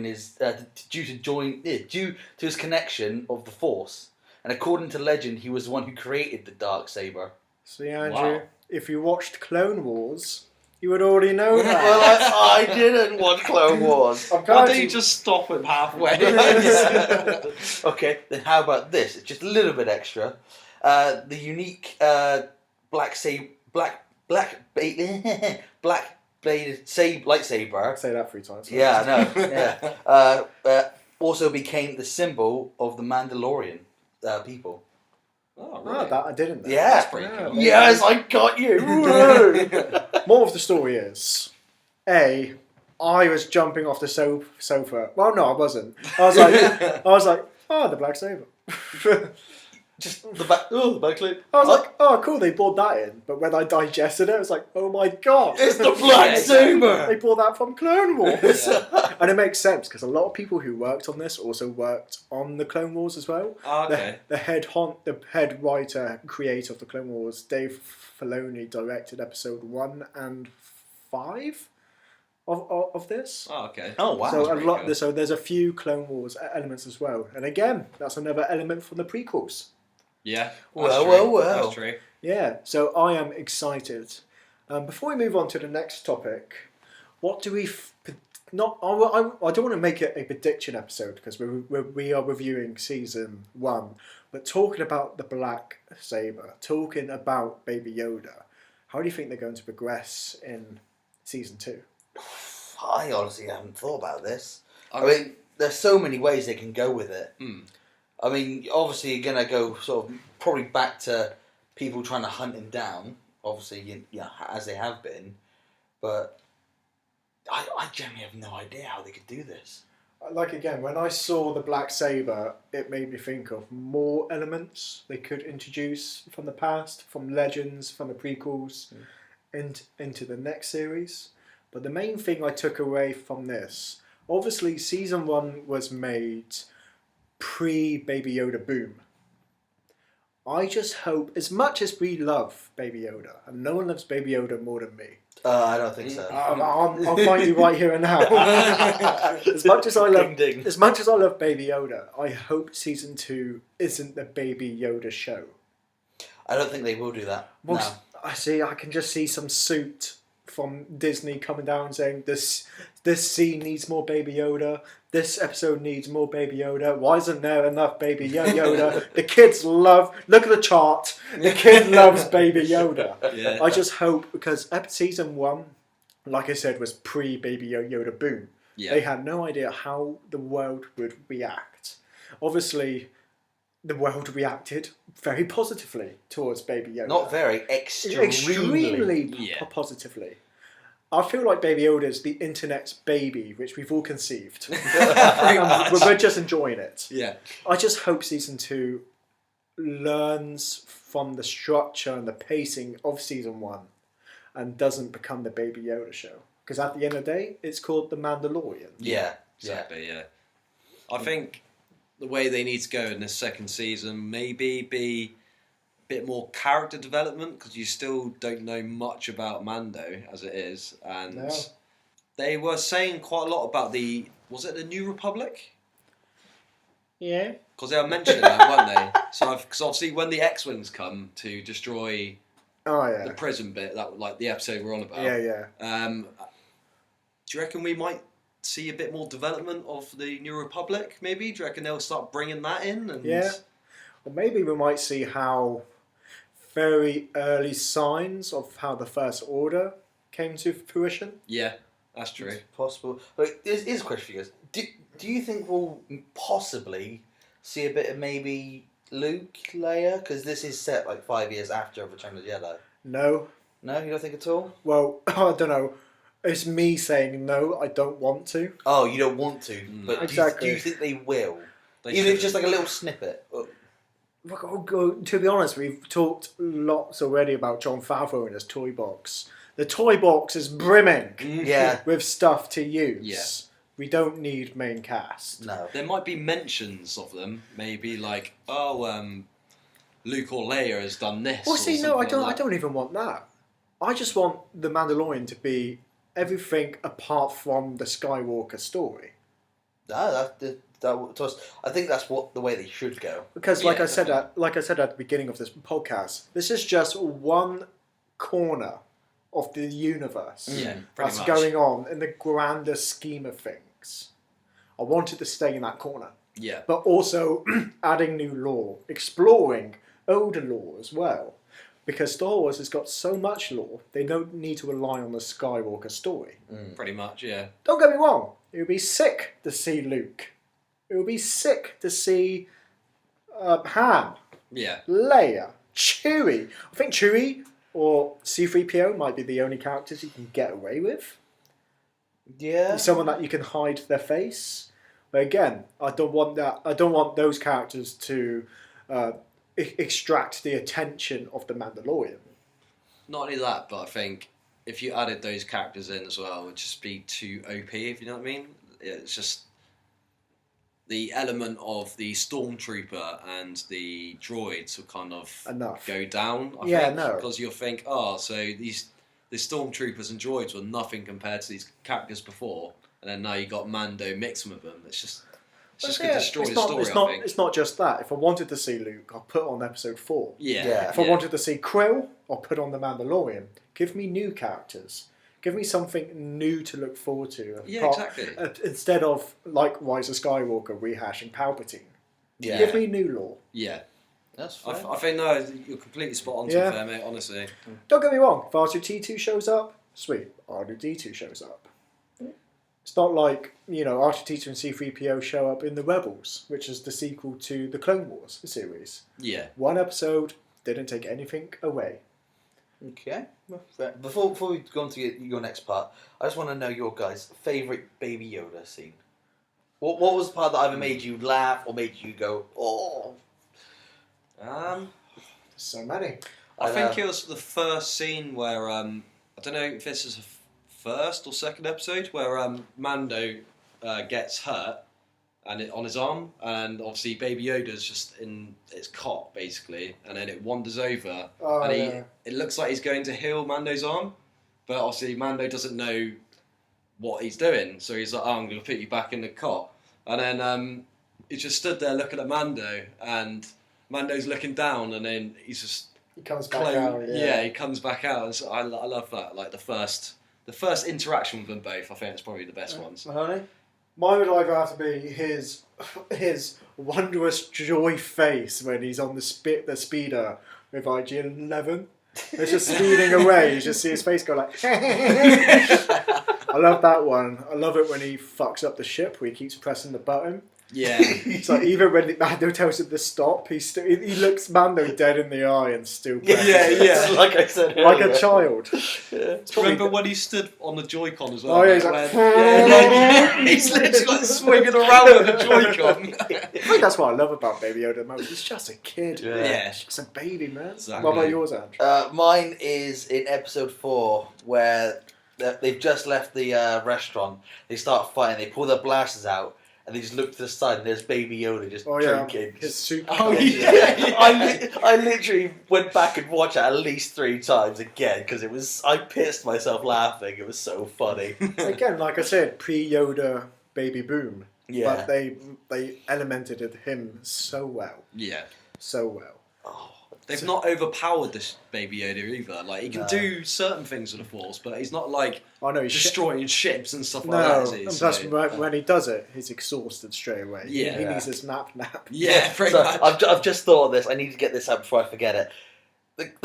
[SPEAKER 2] to his connection of the Force, and according to legend, he was the one who created the dark saber.
[SPEAKER 1] See, Andrew, if you watched Clone Wars, you would already know that.
[SPEAKER 2] Well, I didn't watch Clone Wars.
[SPEAKER 3] Why don't you just stop him halfway?
[SPEAKER 2] Okay, then how about this? It's just a little bit extra. The unique black bladed lightsaber.
[SPEAKER 1] Say that 3 times.
[SPEAKER 2] Yeah, I know. Yeah. Also became the symbol of the Mandalorian people.
[SPEAKER 3] Oh,
[SPEAKER 1] Ah,
[SPEAKER 3] really?
[SPEAKER 1] that I didn't know.
[SPEAKER 2] Yeah.
[SPEAKER 3] That's pretty cool.
[SPEAKER 2] Yes, I got you.
[SPEAKER 1] More of the story is, I was jumping off the sofa. Well, no, I wasn't. I was like, oh, the black saber.
[SPEAKER 2] Just the back. Oh, the back clip.
[SPEAKER 1] I was like, oh, cool, they brought that in. But when I digested it, I was like, oh my god,
[SPEAKER 2] It's the black saber.
[SPEAKER 1] They brought that from Clone Wars.
[SPEAKER 3] Yeah.
[SPEAKER 1] And it makes sense because a lot of people who worked on this also worked on the Clone Wars as well.
[SPEAKER 3] Oh, okay.
[SPEAKER 1] The head writer, creator of the Clone Wars, Dave Filoni, directed episode 1 and 5 of this.
[SPEAKER 3] Oh, okay.
[SPEAKER 2] Oh, wow.
[SPEAKER 1] So
[SPEAKER 3] That's pretty cool.
[SPEAKER 1] so there's a few Clone Wars elements as well. And again, that's another element from the prequels.
[SPEAKER 3] Yeah.
[SPEAKER 2] Well.
[SPEAKER 3] That's true.
[SPEAKER 1] Yeah, so I am excited. Before we move on to the next topic, what do we... I don't want to make it a prediction episode because we are reviewing season 1, but talking about the black saber, talking about Baby Yoda, how do you think they're going to progress in season 2?
[SPEAKER 2] I honestly haven't thought about this. I mean, there's so many ways they can go with it.
[SPEAKER 3] Mm.
[SPEAKER 2] I mean, obviously you're going to go sort of probably back to people trying to hunt him down, obviously, as they have been. But I generally have no idea how they could do this.
[SPEAKER 1] Like, again, when I saw the black saber, it made me think of more elements they could introduce from the past, from Legends, from the prequels, into the next series. But the main thing I took away from this, obviously season 1 was made pre-Baby Yoda boom. I just hope, as much as we love Baby Yoda, and no one loves Baby Yoda more than me.
[SPEAKER 2] I don't think so.
[SPEAKER 1] I'll find you right here and now. As much as I love Baby Yoda, I hope season 2 isn't the Baby Yoda show.
[SPEAKER 2] I don't think they will do that.
[SPEAKER 1] Most, no. I can just see some suit from Disney coming down saying this scene needs more Baby Yoda. This episode needs more Baby Yoda. Why isn't there enough Baby Yoda? The kids love... Look at the chart. The kid loves Baby Yoda.
[SPEAKER 3] Yeah.
[SPEAKER 1] I just hope, because season 1, like I said, was pre-Baby Yoda boom.
[SPEAKER 3] Yeah.
[SPEAKER 1] They had no idea how the world would react. Obviously, the world reacted very positively towards Baby Yoda.
[SPEAKER 2] Not very, extremely
[SPEAKER 1] Positively. I feel like Baby Yoda is the internet's baby, which we've all conceived. We're just enjoying it.
[SPEAKER 3] Yeah.
[SPEAKER 1] I just hope season 2 learns from the structure and the pacing of season 1 and doesn't become the Baby Yoda show. Because at the end of the day, it's called The Mandalorian.
[SPEAKER 2] Yeah.
[SPEAKER 3] Exactly, yeah. I think the way they need to go in this second season maybe be a bit more character development, because you still don't know much about Mando as it is, and they were saying quite a lot about was it the New Republic?
[SPEAKER 1] Yeah.
[SPEAKER 3] Because they were mentioning that, weren't they? Because obviously when the X-Wings come to destroy the prison bit, that like the episode we're on about.
[SPEAKER 1] Yeah.
[SPEAKER 3] Do you reckon we might see a bit more development of the New Republic, maybe? Do you reckon they'll start bringing that in? And...
[SPEAKER 1] Yeah. Or maybe we might see how very early signs of how the First Order came to fruition.
[SPEAKER 3] Yeah, that's true.
[SPEAKER 2] It's possible. But here's a question for you guys. Do you think we'll possibly see a bit of maybe Luke, Leia? Because this is set like 5 years after Return of the Jedi.
[SPEAKER 1] No.
[SPEAKER 2] No, you don't think at all?
[SPEAKER 1] Well, I don't know. It's me saying no, I don't want to.
[SPEAKER 2] Oh, you don't want to. But
[SPEAKER 1] exactly.
[SPEAKER 2] Do you think they will?
[SPEAKER 3] Even
[SPEAKER 2] if it's just like a little snippet.
[SPEAKER 1] To be honest, we've talked lots already about Jon Favreau and his toy box. The toy box is brimming with stuff to use.
[SPEAKER 3] Yeah.
[SPEAKER 1] We don't need main cast.
[SPEAKER 2] No.
[SPEAKER 3] There might be mentions of them, maybe like, Luke or Leia has done this.
[SPEAKER 1] Well, see, no, I don't.
[SPEAKER 3] Like
[SPEAKER 1] I don't even want that. I just want the Mandalorian to be everything apart from the Skywalker story.
[SPEAKER 2] No, I think that's the way they should go.
[SPEAKER 1] Because, like I said at the beginning of this podcast, this is just one corner of the universe that's going on in the grander scheme of things. I wanted to stay in that corner.
[SPEAKER 3] Yeah.
[SPEAKER 1] But also adding new lore, exploring older lore as well. Because Star Wars has got so much lore, they don't need to rely on the Skywalker story.
[SPEAKER 3] Pretty much, yeah.
[SPEAKER 1] Don't get me wrong, it would be sick to see Luke. It would be sick to see Han, Leia, Chewie. I think Chewie or C-3PO might be the only characters you can get away with.
[SPEAKER 2] Yeah.
[SPEAKER 1] Someone that you can hide their face. But again, I don't want that. I don't want those characters to extract the attention of the Mandalorian.
[SPEAKER 3] Not only that, but I think if you added those characters in as well, it would just be too OP, if you know what I mean. It's just the element of the stormtrooper and the droids will kind of go down. I think, because you'll think, so the stormtroopers and droids were nothing compared to these characters before, and then now you got Mando mixing with them. It's just going to destroy the story. I think
[SPEAKER 1] it's not just that. If I wanted to see Luke, I'll put on episode 4.
[SPEAKER 3] Yeah.
[SPEAKER 1] If I wanted to see Krill, I'll put on the Mandalorian. Give me new characters. Give me something new to look forward to.
[SPEAKER 3] Exactly.
[SPEAKER 1] Instead of, like Rise of Skywalker, rehashing Palpatine.
[SPEAKER 2] Yeah.
[SPEAKER 1] Give me new lore.
[SPEAKER 3] Yeah.
[SPEAKER 2] That's fair.
[SPEAKER 3] I think, no, you're completely spot on to be fair, mate, honestly.
[SPEAKER 1] Don't get me wrong, if R2-D2 shows up, sweet, R2-D2 shows up. It's not like, R2-D2 and C-3PO show up in The Rebels, which is the sequel to the Clone Wars series.
[SPEAKER 3] Yeah.
[SPEAKER 1] One episode, didn't take anything away.
[SPEAKER 2] Okay. Before we go on to your next part, I just want to know your guys' favourite Baby Yoda scene. What was the part that either made you laugh or made you go, oh?
[SPEAKER 1] So many.
[SPEAKER 3] I think it was the first scene where, I don't know if this is the first or second episode, where Mando gets hurt and on his arm, and obviously Baby Yoda's just in its cot, basically, and then it wanders over, it looks like he's going to heal Mando's arm, but obviously Mando doesn't know what he's doing, so he's like, I'm going to put you back in the cot, and then he just stood there looking at Mando, and Mando's looking down, and then he's just...
[SPEAKER 1] He comes back out.
[SPEAKER 3] Yeah, he comes back out, and so I love that, like the first interaction with them both, I think it's probably the best ones.
[SPEAKER 2] Mahoney?
[SPEAKER 1] Mine would either have to be his wondrous joy face when he's on the speeder with IG-11. It's just speeding away. You just see his face go like... I love that one. I love it when he fucks up the ship, where he keeps pressing the button.
[SPEAKER 3] Yeah.
[SPEAKER 1] It's like, even when Mando tells him to stop, he looks Mando dead in the eye and still presses it.
[SPEAKER 2] Yeah. Like I said earlier.
[SPEAKER 1] Like a child.
[SPEAKER 2] Yeah.
[SPEAKER 3] Remember when he stood on the Joy-Con as well?
[SPEAKER 1] Oh, yeah, he's like...
[SPEAKER 3] he's literally like swinging around with the Joy-Con.
[SPEAKER 1] I think that's what I love about Baby Yoda the most. He's just a kid.
[SPEAKER 3] Yeah.
[SPEAKER 1] He's just a baby, man.
[SPEAKER 3] Exactly.
[SPEAKER 1] What about yours, Andrew?
[SPEAKER 2] Mine is in episode 4, where they've just left the restaurant. They start fighting. They pull their blasters out. And they just look to the side, and there's Baby Yoda just drinking.
[SPEAKER 1] His soup.
[SPEAKER 2] Oh yeah! I literally went back and watched it at least 3 times again because I pissed myself laughing. It was so funny.
[SPEAKER 1] Again, like I said, pre-Yoda Baby Boom.
[SPEAKER 2] Yeah.
[SPEAKER 1] But they elemented him so well.
[SPEAKER 3] Yeah.
[SPEAKER 1] So well.
[SPEAKER 2] Oh,
[SPEAKER 3] they've not overpowered this Baby Yoda either. Like, he can do certain things with the Force, but he's not like
[SPEAKER 1] He's
[SPEAKER 3] destroying ships and stuff like that. Is he?
[SPEAKER 1] And plus when he does it, he's exhausted straight away.
[SPEAKER 3] Yeah.
[SPEAKER 1] He needs his nap.
[SPEAKER 3] Yeah, pretty much.
[SPEAKER 2] I've just thought of this. I need to get this out before I forget it.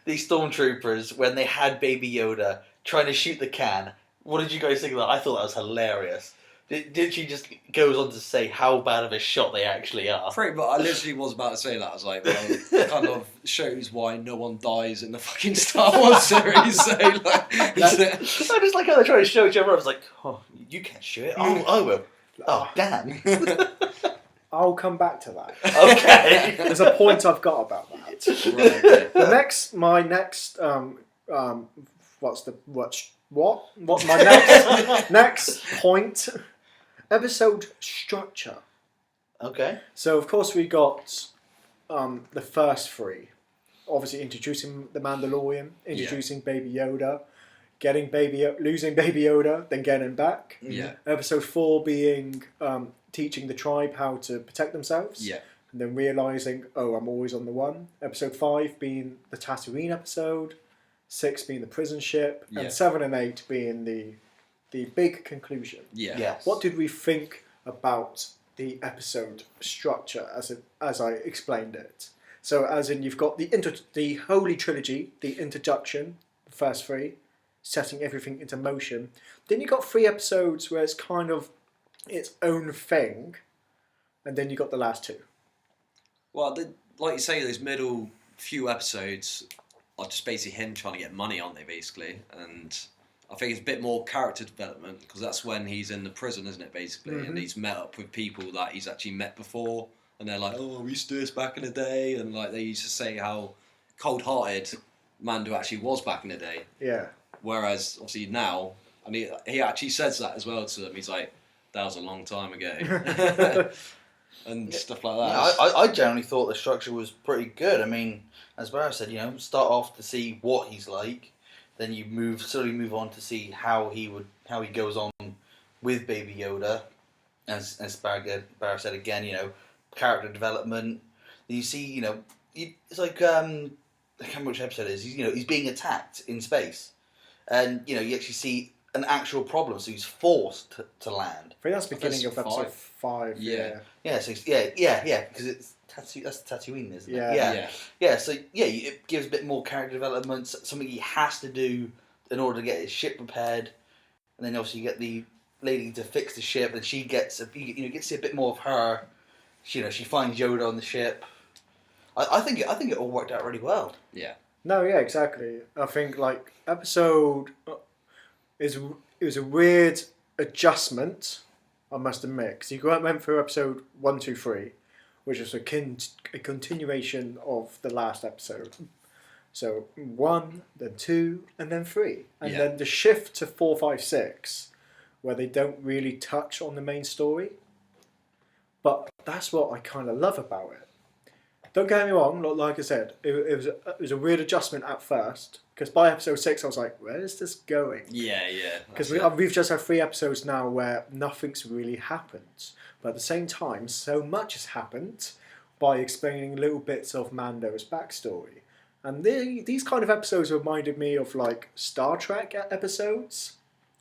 [SPEAKER 2] These stormtroopers, when they had Baby Yoda trying to shoot the can, what did you guys think of that? I thought that was hilarious. Did she just goes on to say how bad of a shot they actually are?
[SPEAKER 3] Pretty much. I literally was about to say that. I was like, well, it kind of shows why no one dies in the fucking Star Wars series. So, like,
[SPEAKER 2] I just like how they're trying to show each other. I was like, oh, you can't shoot it. Oh, I will. Oh, damn.
[SPEAKER 1] I'll come back to that.
[SPEAKER 2] Okay.
[SPEAKER 1] There's a point I've got about that.
[SPEAKER 3] Right, okay.
[SPEAKER 1] My next next point, episode structure.
[SPEAKER 2] Okay.
[SPEAKER 1] So of course we got the first 3, obviously introducing the Mandalorian, introducing Baby Yoda, losing Baby Yoda, then getting him back.
[SPEAKER 3] Yeah.
[SPEAKER 1] Episode 4 being teaching the tribe how to protect themselves.
[SPEAKER 3] Yeah.
[SPEAKER 1] And then realising, I'm always on the run. Episode 5 being the Tatooine episode, 6 being the prison ship, and 7 and 8 being the big conclusion.
[SPEAKER 3] Yeah.
[SPEAKER 2] Yes.
[SPEAKER 1] What did we think about the episode structure as I explained it? So as in you've got the Holy Trilogy, the introduction, the first 3, setting everything into motion. Then you've got 3 episodes where it's kind of its own thing, and then you got the last 2.
[SPEAKER 3] Well, like you say, those middle few episodes are just basically him trying to get money, aren't they, basically? And I think it's a bit more character development, because that's when he's in the prison, isn't it, basically? Mm-hmm. And he's met up with people that he's actually met before, and they're like, oh, we used to do this back in the day, and like they used to say how cold-hearted Mando actually was back in the day.
[SPEAKER 1] Yeah.
[SPEAKER 3] Whereas, obviously, now, and he actually says that as well to them. He's like, that was a long time ago. And stuff like that.
[SPEAKER 2] Yeah, I generally thought the structure was pretty good. I mean, as Barry said, start off to see what he's like, then you slowly move on to see how he goes on with Baby Yoda, as Barry said again, character development. Then you see, it's like I can't remember which episode it is. He's being attacked in space, and you actually see an actual problem, so he's forced to land.
[SPEAKER 1] I think that's the beginning of episode 5.
[SPEAKER 2] Yeah. Yeah. So because it's that's Tatooine, isn't it?
[SPEAKER 1] Yeah.
[SPEAKER 2] So it gives a bit more character development. Something he has to do in order to get his ship prepared, and then obviously you get the lady to fix the ship, and she gets you get to see a bit more of her. She finds Yoda on the ship. I think it all worked out really well.
[SPEAKER 3] Yeah.
[SPEAKER 1] No, yeah, exactly. I think like episode. It was a weird adjustment, I must admit, because you went through episode 1, 2, 3, which was a continuation of the last episode. So 1, then 2, and then 3, and then the shift to 4, 5, 6, where they don't really touch on the main story. But that's what I kind of love about it. Don't get me wrong, like I said, it was a weird adjustment at first. Because by episode 6, I was like, where is this going?
[SPEAKER 3] Yeah.
[SPEAKER 1] Because we've just had 3 episodes now where nothing's really happened. But at the same time, so much has happened by explaining little bits of Mando's backstory. And these kind of episodes reminded me of like Star Trek episodes.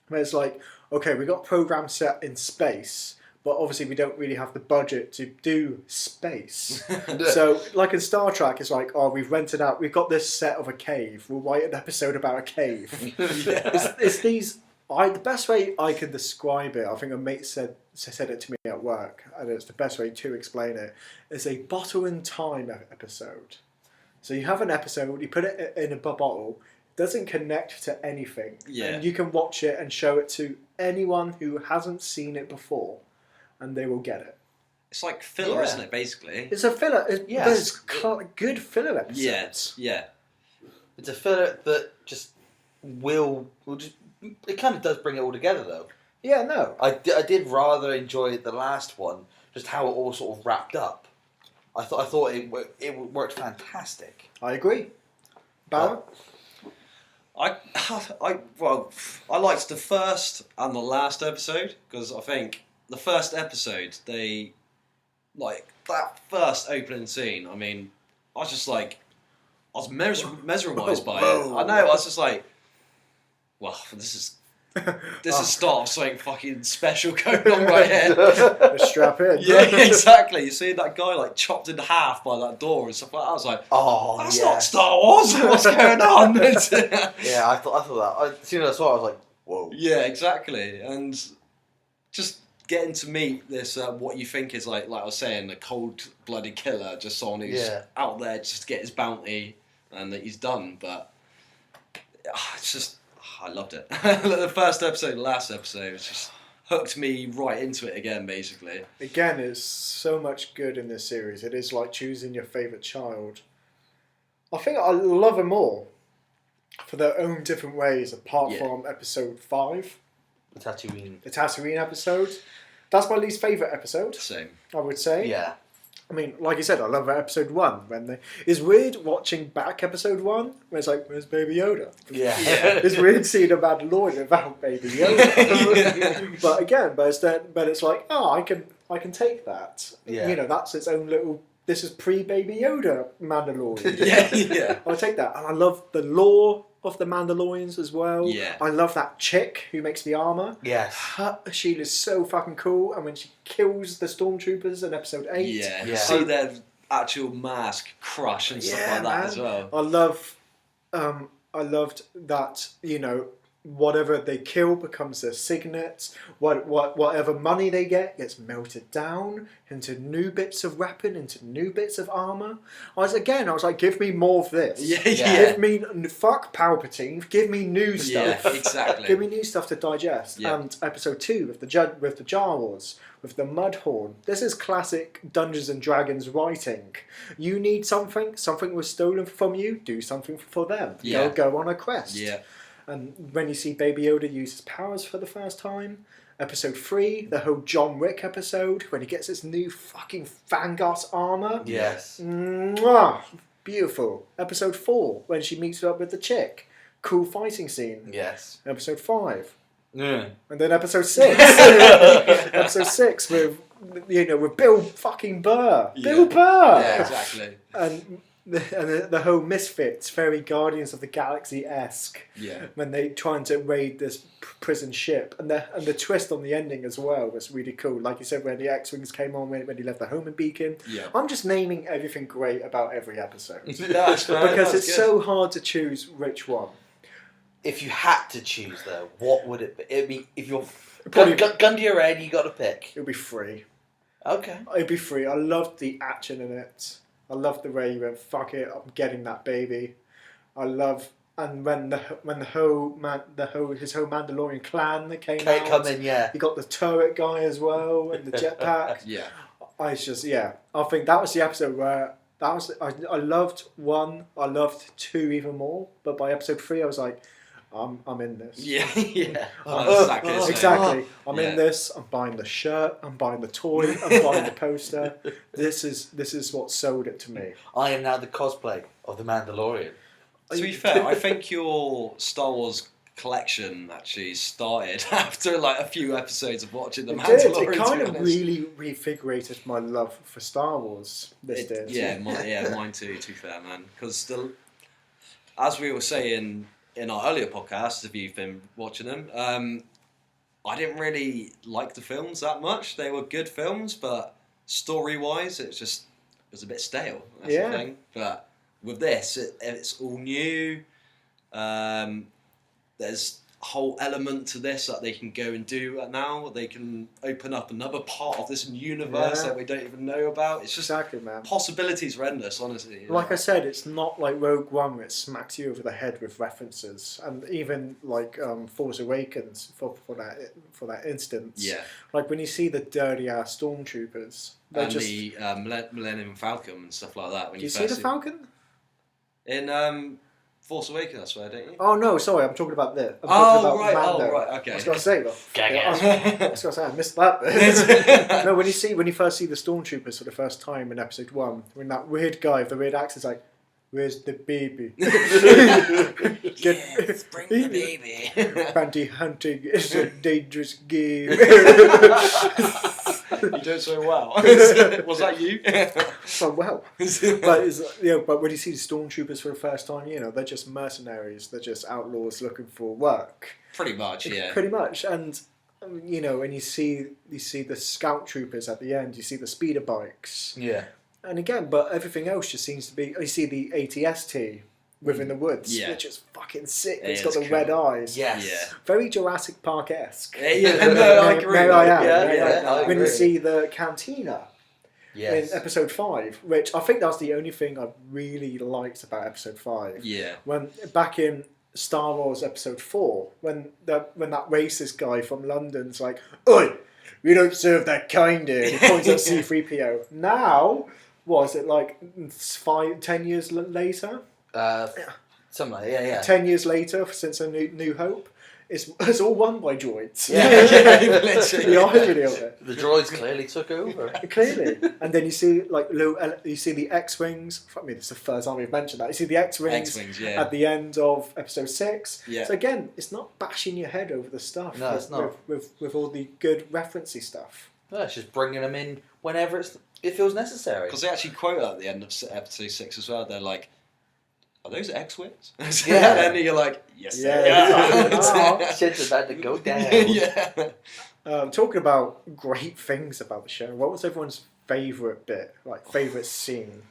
[SPEAKER 1] Where it's like, okay, we got a program set in space, but obviously we don't really have the budget to do space. So, like in Star Trek, it's like, oh, we've got this set of a cave. We'll write an episode about a cave. It's these. The best way I can describe it, I think a mate said it to me at work, and it's the best way to explain it, is a bottle in time episode. So you have an episode, you put it in a bottle, doesn't connect to anything, and you can watch it and show it to anyone who hasn't seen it before, and they will get it.
[SPEAKER 3] It's like filler, isn't it, basically?
[SPEAKER 1] It's a filler. There's good filler episodes.
[SPEAKER 3] Yeah.
[SPEAKER 2] It's a filler that just will just... It kind of does bring it all together, though.
[SPEAKER 1] Yeah, no.
[SPEAKER 2] I did rather enjoy the last one, just how it all sort of wrapped up. I thought it worked fantastic.
[SPEAKER 1] I agree. Barrow?
[SPEAKER 3] I liked the first and the last episode, because I think the first episode, they, like, that first opening scene, I mean, I was just like, I was mesmerised by it. I know, I was just like, well, this is start of something fucking special going on right here.
[SPEAKER 1] Strap in.
[SPEAKER 3] Yeah, exactly. You see that guy like chopped in half by that door and stuff like that. I was like, that's not Star Wars. What's going on?
[SPEAKER 2] Yeah, I thought that. As soon as I saw it, I was like, whoa.
[SPEAKER 3] Yeah, exactly. And just getting to meet this, what you think is like I was saying, a cold-blooded killer, just someone who's out there just to get his bounty and that he's done. But it's just, I loved it. The first episode, the last episode, it's just hooked me right into it again, basically.
[SPEAKER 1] Again, it's so much good in this series. It is like choosing your favourite child. I think I love them all for their own different ways, apart from episode 5.
[SPEAKER 2] The
[SPEAKER 1] Tatooine episode. That's my least favourite episode.
[SPEAKER 3] Same.
[SPEAKER 1] I would say.
[SPEAKER 2] Yeah.
[SPEAKER 1] I mean, like you said, I love episode 1. It's weird watching back episode 1, where it's like, where's Baby Yoda?
[SPEAKER 2] Yeah.
[SPEAKER 1] It's weird seeing a Mandalorian without Baby Yoda. But it's like, I can take that.
[SPEAKER 2] Yeah.
[SPEAKER 1] You know, that's its own little. This is pre-Baby Yoda Mandalorian.
[SPEAKER 2] Yeah.
[SPEAKER 1] I'll take that, and I love the lore of the Mandalorians as well.
[SPEAKER 3] Yeah.
[SPEAKER 1] I love that chick who makes the armour.
[SPEAKER 2] Yes.
[SPEAKER 1] Her shield is so fucking cool, and when she kills the stormtroopers in episode 8.
[SPEAKER 3] Yeah. See their actual mask crush and stuff like that as well.
[SPEAKER 1] I loved that, whatever they kill becomes their signet. Whatever money they get gets melted down into new bits of weapon, into new bits of armor. I was like, give me more of this.
[SPEAKER 3] Yeah.
[SPEAKER 1] Give me fuck Palpatine. Give me new stuff.
[SPEAKER 3] Yeah, exactly.
[SPEAKER 1] Give me new stuff to digest.
[SPEAKER 3] Yeah.
[SPEAKER 1] And episode 2 with the Jar Wars, with the Mudhorn. This is classic Dungeons and Dragons writing. You need something was stolen from you. Do something for them.
[SPEAKER 3] Yeah.
[SPEAKER 1] Go on a quest.
[SPEAKER 3] Yeah.
[SPEAKER 1] And when you see Baby Yoda use his powers for the first time, episode 3, the whole John Wick episode, when he gets his new fucking Fangas armor.
[SPEAKER 2] Yes.
[SPEAKER 1] Mwah! Beautiful. Episode 4, when she meets up with the chick. Cool fighting scene.
[SPEAKER 2] Yes.
[SPEAKER 1] Episode 5.
[SPEAKER 2] Yeah.
[SPEAKER 1] And then episode 6. Episode 6 with Bill fucking Burr.
[SPEAKER 3] Yeah.
[SPEAKER 1] Bill Burr!
[SPEAKER 3] Yeah, exactly.
[SPEAKER 1] And the whole Misfits, very Guardians of the Galaxy-esque.
[SPEAKER 3] Yeah.
[SPEAKER 1] When they trying to raid this prison ship, and the twist on the ending as well was really cool. Like you said, when the X-wings came on, when he left the homing beacon.
[SPEAKER 3] Yeah.
[SPEAKER 1] I'm just naming everything great about every episode
[SPEAKER 3] That's right.
[SPEAKER 1] because
[SPEAKER 3] That's
[SPEAKER 1] it's
[SPEAKER 3] good.
[SPEAKER 1] so hard to choose which one.
[SPEAKER 2] If you had to choose, though, what would it be? It'd be if you're
[SPEAKER 1] Probably-
[SPEAKER 2] gun to your head, you got to pick.
[SPEAKER 1] It'll be free.
[SPEAKER 2] Okay.
[SPEAKER 1] It'd be free. I loved the action in it. I loved the way you went, fuck it, I'm getting that baby. And when his whole Mandalorian clan that came
[SPEAKER 2] Can't
[SPEAKER 1] out,
[SPEAKER 2] come in, yeah.
[SPEAKER 1] you got the turret guy as well and the jetpack.
[SPEAKER 3] Yeah.
[SPEAKER 1] I think that was the episode where I loved 1, I loved 2 even more, but by episode 3 I was like, I'm in this.
[SPEAKER 3] Yeah. Yeah. Exactly. the same.
[SPEAKER 1] Exactly. I'm
[SPEAKER 3] Yeah.
[SPEAKER 1] in this. I'm buying the shirt. I'm buying the toy. I'm buying the poster. This is what sold it to me.
[SPEAKER 2] I am now the cosplay of the Mandalorian.
[SPEAKER 3] To be fair, I think your Star Wars collection actually started after like a few episodes of watching the
[SPEAKER 1] It did.
[SPEAKER 3] Mandalorian.
[SPEAKER 1] It kind
[SPEAKER 3] to
[SPEAKER 1] of
[SPEAKER 3] be honest.
[SPEAKER 1] really reinvigorated my love for Star Wars. This did.
[SPEAKER 3] Yeah, mine too. To be fair, man, because as we were saying in our earlier podcasts, if you've been watching them, I didn't really like the films that much. They were good films, but story-wise, it was a bit stale. That's
[SPEAKER 1] Yeah.
[SPEAKER 3] the thing. But with this, it's all new. There's a whole element to this that they can go and do now. They can open up another part of this universe
[SPEAKER 1] Yeah.
[SPEAKER 3] that we don't even know about. It's just
[SPEAKER 1] Exactly, man.
[SPEAKER 3] possibilities are endless, honestly.
[SPEAKER 1] Like I said, it's not like Rogue One where it smacks you over the head with references, and even like Force Awakens for that instance.
[SPEAKER 3] Yeah.
[SPEAKER 1] Like when you see the dirty ass stormtroopers, they're
[SPEAKER 3] And
[SPEAKER 1] just.
[SPEAKER 3] the Millennium Falcon and stuff like that. When
[SPEAKER 1] Do you see the Falcon?
[SPEAKER 3] in Force Awakens, I swear, don't you?
[SPEAKER 1] Oh no, sorry, I'm talking about this. I'm talking about
[SPEAKER 3] right.
[SPEAKER 1] Mando.
[SPEAKER 3] Oh, right.
[SPEAKER 1] I
[SPEAKER 3] Okay.
[SPEAKER 1] was going to say, well,
[SPEAKER 2] Gag
[SPEAKER 1] I was
[SPEAKER 2] it.
[SPEAKER 1] going to say, I missed that bit. No, when you first see the stormtroopers for the first time in episode 1, when that weird guy with the weird accent's like, "Where's the baby?"
[SPEAKER 3] Yes, bring the baby.
[SPEAKER 1] Bounty hunting is a dangerous game.
[SPEAKER 3] You do it so well. Was that you?
[SPEAKER 1] Oh well, but when you see the stormtroopers for the first time, they're just mercenaries. They're just outlaws looking for work.
[SPEAKER 3] Pretty much, yeah.
[SPEAKER 1] Pretty much, and when you see the scout troopers at the end, you see the speeder bikes,
[SPEAKER 2] Yeah.
[SPEAKER 1] and again, but everything else just seems to be. You see the ATST within the woods,
[SPEAKER 3] Yeah.
[SPEAKER 1] which is fucking sick.
[SPEAKER 3] It
[SPEAKER 1] It's got
[SPEAKER 3] is
[SPEAKER 1] the red
[SPEAKER 3] cool.
[SPEAKER 1] eyes.
[SPEAKER 2] Yes.
[SPEAKER 3] Yeah.
[SPEAKER 1] Very Jurassic Park-esque.
[SPEAKER 3] Yeah, no, I agree.
[SPEAKER 1] May I add,
[SPEAKER 2] Yeah,
[SPEAKER 1] may I
[SPEAKER 2] yeah,
[SPEAKER 1] add.
[SPEAKER 2] I
[SPEAKER 1] When you
[SPEAKER 2] agree.
[SPEAKER 1] see the cantina
[SPEAKER 2] Yes.
[SPEAKER 1] in episode 5, which I think that's the only thing I really liked about episode 5.
[SPEAKER 3] Yeah.
[SPEAKER 1] When back in Star Wars episode 4, when that racist guy from London's like, "Oi, we don't serve that kind here," and he points at C-3PO. Now, what is it like 10 years later?
[SPEAKER 2] Something like that, yeah.
[SPEAKER 1] 10 years later, since A New Hope, it's all won by droids.
[SPEAKER 2] Yeah.
[SPEAKER 3] Literally.
[SPEAKER 1] The irony of it.
[SPEAKER 2] The droids clearly took over.
[SPEAKER 1] Clearly, and then you see you see the X-wings. I mean, it's the first time we've mentioned that. You see the X-wings,
[SPEAKER 3] X-wings, yeah.
[SPEAKER 1] at the end of episode 6.
[SPEAKER 3] Yeah.
[SPEAKER 1] So again, it's not bashing your head over the stuff.
[SPEAKER 2] No, it's not.
[SPEAKER 1] With all the good referencey stuff.
[SPEAKER 2] No, it's just bringing them in whenever it feels necessary.
[SPEAKER 3] Because they actually quote at the end of episode 6 as well. They're like, "Are those X-wings?"
[SPEAKER 2] Yeah.
[SPEAKER 3] And you're like, "Yes,
[SPEAKER 1] Yeah.
[SPEAKER 3] they are."
[SPEAKER 2] Shit's about to go down.
[SPEAKER 3] Yeah.
[SPEAKER 1] Talking about great things about the show. What was everyone's favourite bit, like favourite scene?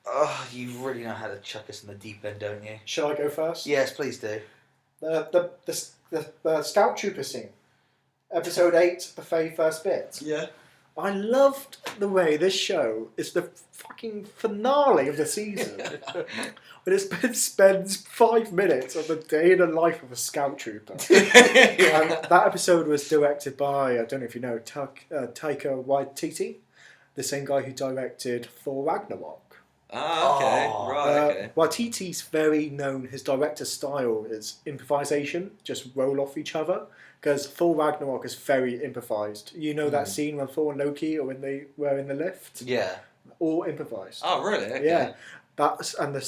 [SPEAKER 2] Oh, you really know how to chuck us in the deep end, don't you?
[SPEAKER 1] Shall I go first?
[SPEAKER 2] Yes, please do.
[SPEAKER 1] The Scout Trooper scene. Episode 8, the very first bit.
[SPEAKER 3] Yeah.
[SPEAKER 1] I loved the way this show is the fucking finale of the season. But it spends 5 minutes of the day in the life of a Scout Trooper. And that episode was directed by, I don't know if you know, Taika Waititi, the same guy who directed Thor Ragnarok.
[SPEAKER 3] Ah, okay. Right, okay.
[SPEAKER 1] Waititi's very known, his director style is improvisation, just roll off each other. Because Thor Ragnarok is very improvised. You know that scene when Thor and Loki are when they were in the lift?
[SPEAKER 2] Yeah.
[SPEAKER 1] All improvised.
[SPEAKER 3] Oh, really? Okay.
[SPEAKER 1] Yeah. And the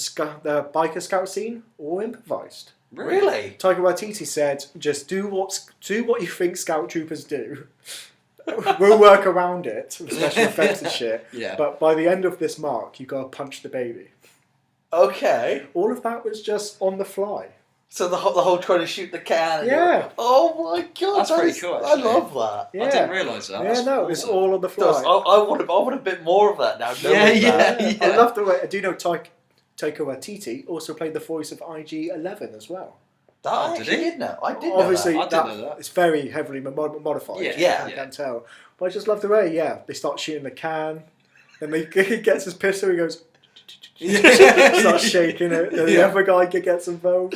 [SPEAKER 1] biker scout scene, all improvised.
[SPEAKER 2] Really?
[SPEAKER 1] Taika Waititi said, just do what you think Scout Troopers do. We'll work around it with special effects and shit.
[SPEAKER 3] Yeah.
[SPEAKER 1] But by the end of this mark, you gotta punch the baby.
[SPEAKER 2] Okay.
[SPEAKER 1] All of that was just on the fly.
[SPEAKER 2] So the whole trying to shoot the can. And
[SPEAKER 1] Yeah.
[SPEAKER 2] Oh my god.
[SPEAKER 3] That's pretty cool,
[SPEAKER 2] I
[SPEAKER 3] actually.
[SPEAKER 2] love that.
[SPEAKER 1] Yeah.
[SPEAKER 3] I didn't realise that.
[SPEAKER 1] Yeah,
[SPEAKER 3] That's
[SPEAKER 1] no,
[SPEAKER 3] cool.
[SPEAKER 1] it's all on the
[SPEAKER 2] I
[SPEAKER 1] fly.
[SPEAKER 2] want a bit more of that now.
[SPEAKER 3] Yeah.
[SPEAKER 1] I love the way. I do know Taika Waititi also played the voice of IG-11 as well.
[SPEAKER 2] That I
[SPEAKER 3] did
[SPEAKER 2] actually
[SPEAKER 3] he?
[SPEAKER 2] did know. I did
[SPEAKER 1] Obviously,
[SPEAKER 2] know
[SPEAKER 3] I didn't know that.
[SPEAKER 1] it's very heavily modified.
[SPEAKER 3] Yeah.
[SPEAKER 1] I can tell. But I just love the way. Yeah, they start shooting the can, and he gets his pistol. He goes. Starts shaking it, and the other guy gets involved.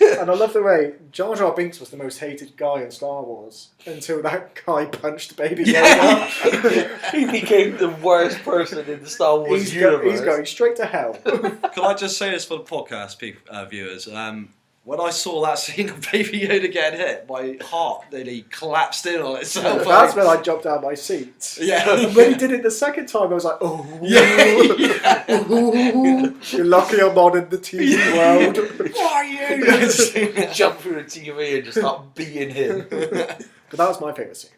[SPEAKER 1] And I love the way Jar Jar Binks was the most hated guy in Star Wars until that guy punched Baby Yoda.
[SPEAKER 2] He became the worst person in the Star Wars universe.
[SPEAKER 1] He's going straight to hell.
[SPEAKER 3] Can I just say this for the podcast viewers? When I saw that scene of Baby Yoda getting hit, my heart nearly collapsed in on itself.
[SPEAKER 1] That's when I jumped out of my seat.
[SPEAKER 3] Yeah.
[SPEAKER 1] And when he did it the second time, I was like, oh.
[SPEAKER 3] Yeah.
[SPEAKER 1] Ooh, you're lucky I'm not in the TV world.
[SPEAKER 3] What are you?
[SPEAKER 2] Jump through the TV and just start beating him.
[SPEAKER 1] But that was my favourite scene.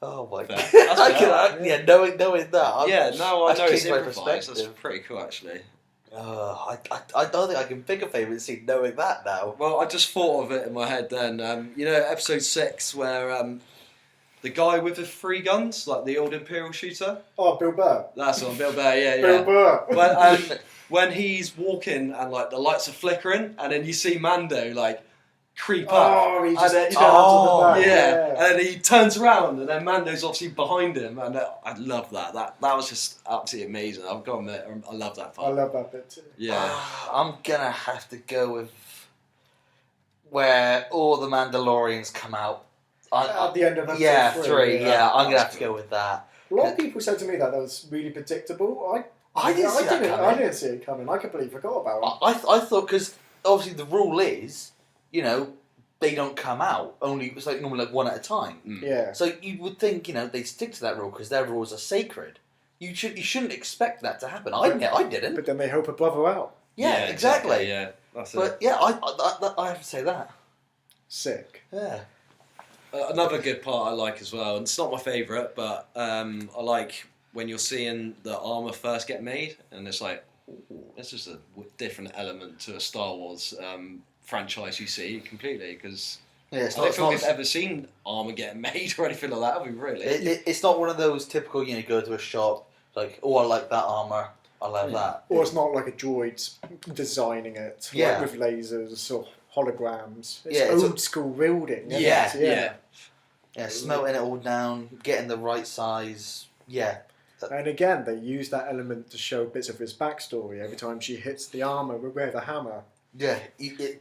[SPEAKER 2] Oh my god!
[SPEAKER 3] Fair.
[SPEAKER 2] Knowing that.
[SPEAKER 3] Yeah, no, I
[SPEAKER 2] That's
[SPEAKER 3] know it's
[SPEAKER 2] changed my
[SPEAKER 3] improvised. That's
[SPEAKER 2] perspective.
[SPEAKER 3] pretty cool, actually.
[SPEAKER 2] I don't think I can pick a favourite scene knowing that now.
[SPEAKER 3] Well, I just thought of it in my head then. You know, episode 6 where the guy with the 3 guns, like the old Imperial shooter.
[SPEAKER 1] Oh, Bill Burr.
[SPEAKER 3] That's on Bill Bear, yeah.
[SPEAKER 1] Bill Burr.
[SPEAKER 3] When he's walking and like the lights are flickering, and then you see Mando like creep up.
[SPEAKER 1] Oh, he just
[SPEAKER 3] and then,
[SPEAKER 1] turns on the back.
[SPEAKER 3] yeah, and then he turns around, and then Mando's obviously behind him, and I love that. That was just absolutely amazing. I've got to admit, I love that part.
[SPEAKER 1] I love that bit too.
[SPEAKER 3] Yeah.
[SPEAKER 2] I'm gonna have to go with where all the Mandalorians come out.
[SPEAKER 1] At the end of episode
[SPEAKER 2] 3. Yeah, I'm gonna have to
[SPEAKER 3] cool.
[SPEAKER 2] go with that.
[SPEAKER 1] A lot of people said to me that was really predictable.
[SPEAKER 2] I didn't see that coming.
[SPEAKER 1] I didn't see it coming. I completely forgot about it.
[SPEAKER 2] I thought, because obviously the rule is, they don't come out. Only it's like normally like one at a time.
[SPEAKER 1] Yeah.
[SPEAKER 2] So you would think they stick to that rule because their rules are sacred. You shouldn't expect that to happen. I didn't.
[SPEAKER 1] But then they help a brother out.
[SPEAKER 2] Yeah, exactly.
[SPEAKER 3] Yeah, that's
[SPEAKER 2] But
[SPEAKER 3] it.
[SPEAKER 2] yeah, I have to say that.
[SPEAKER 1] Sick.
[SPEAKER 2] Yeah.
[SPEAKER 3] Another good part I like as well, and it's not my favourite, but I like when you're seeing the armour first get made, and it's like, ooh, this is a different element to a Star Wars franchise you see completely, because
[SPEAKER 2] Yeah,
[SPEAKER 3] I don't think we've ever seen armour getting made or anything like that, have we really?
[SPEAKER 2] It's not one of those typical, you go to a shop, like, oh, I like that armour, I like that.
[SPEAKER 1] Or it's not like a droid's designing it,
[SPEAKER 2] Yeah.
[SPEAKER 1] like with lasers or holograms. It's
[SPEAKER 2] Yeah, it's
[SPEAKER 1] old school building. Isn't
[SPEAKER 3] Yeah,
[SPEAKER 1] it?
[SPEAKER 3] yeah.
[SPEAKER 2] Yeah, smelting it all down, getting the right size. Yeah.
[SPEAKER 1] And again, they use that element to show bits of his backstory every time she hits the armour with a hammer.
[SPEAKER 2] Yeah,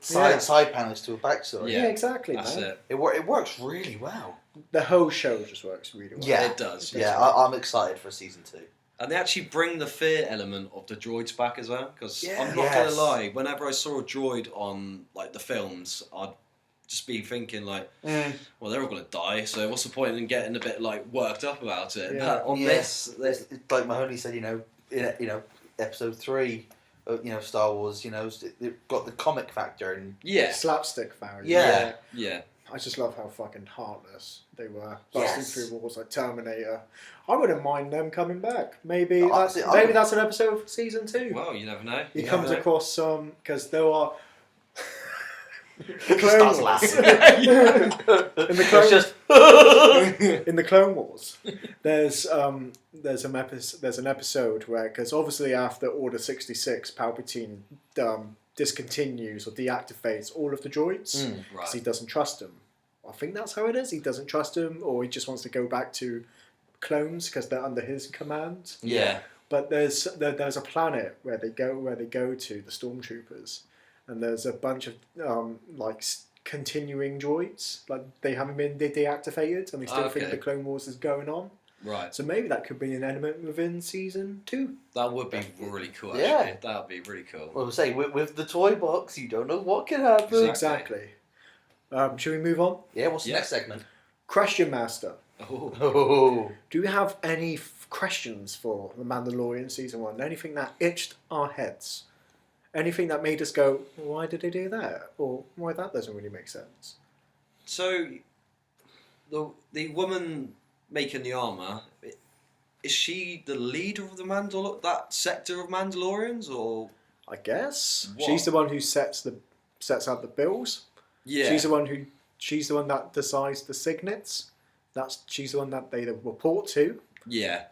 [SPEAKER 2] side panels to a backstory.
[SPEAKER 1] Yeah, exactly,
[SPEAKER 3] That's
[SPEAKER 1] man.
[SPEAKER 2] It works really well.
[SPEAKER 1] The whole show just works really well.
[SPEAKER 2] Yeah.
[SPEAKER 3] It does.
[SPEAKER 2] Yeah, I'm excited for season 2.
[SPEAKER 3] And they actually bring the fear element of the droids back as well, because
[SPEAKER 2] Yeah.
[SPEAKER 3] I'm not
[SPEAKER 2] Yes.
[SPEAKER 3] gonna lie, whenever I saw a droid on like the films, I'd just be thinking like, well, they're all gonna die, so what's the point in getting a bit like worked up about it?
[SPEAKER 1] Yeah.
[SPEAKER 3] But on this,
[SPEAKER 2] It's like Mahoney said, in episode 3 of Star Wars, it got the comic factor and
[SPEAKER 3] yeah,
[SPEAKER 1] Slapstick value.
[SPEAKER 2] Yeah.
[SPEAKER 3] yeah,
[SPEAKER 1] I just love how fucking heartless they were.
[SPEAKER 2] Yes.
[SPEAKER 1] Busting through walls like Terminator. I wouldn't mind them coming back. Maybe
[SPEAKER 2] Oh,
[SPEAKER 1] that's
[SPEAKER 2] see,
[SPEAKER 1] maybe that's an episode for season 2.
[SPEAKER 3] well, you never know.
[SPEAKER 1] He
[SPEAKER 3] You
[SPEAKER 1] comes
[SPEAKER 3] never know.
[SPEAKER 1] across some because there are
[SPEAKER 2] starts laughing.
[SPEAKER 1] in the Clone
[SPEAKER 2] It's just
[SPEAKER 1] In the Clone Wars, there's an episode where, because obviously after Order 66, Palpatine discontinues or deactivates all of the droids because he doesn't trust them. I think that's how it is. He doesn't trust them, or he just wants to go back to clones because they're under his command.
[SPEAKER 2] Yeah.
[SPEAKER 1] But there's a planet where they go to the stormtroopers, and there's a bunch of continuing droids, like they haven't been deactivated, and they still think the Clone Wars is going on.
[SPEAKER 3] Right.
[SPEAKER 1] So maybe that could be an element within season 2.
[SPEAKER 3] That would be really cool. Actually.
[SPEAKER 2] Yeah.
[SPEAKER 3] That would be really cool.
[SPEAKER 2] Well, say with the toy box, you don't know what can happen.
[SPEAKER 1] Exactly. Should we move on?
[SPEAKER 2] Yeah. What's the next segment?
[SPEAKER 1] Question Master.
[SPEAKER 2] Oh.
[SPEAKER 1] Do you have any questions for The Mandalorian season 1? Anything that itched our heads? Anything that made us go, why did they do that? Or why that doesn't really make sense?
[SPEAKER 3] So, the woman making the armor, is she the leader of that sector of Mandalorians, or?
[SPEAKER 1] I guess
[SPEAKER 3] what?
[SPEAKER 1] She's the one who sets out the bills.
[SPEAKER 3] Yeah.
[SPEAKER 1] She's the one that decides the signets. She's the one that they report to.
[SPEAKER 3] Yeah.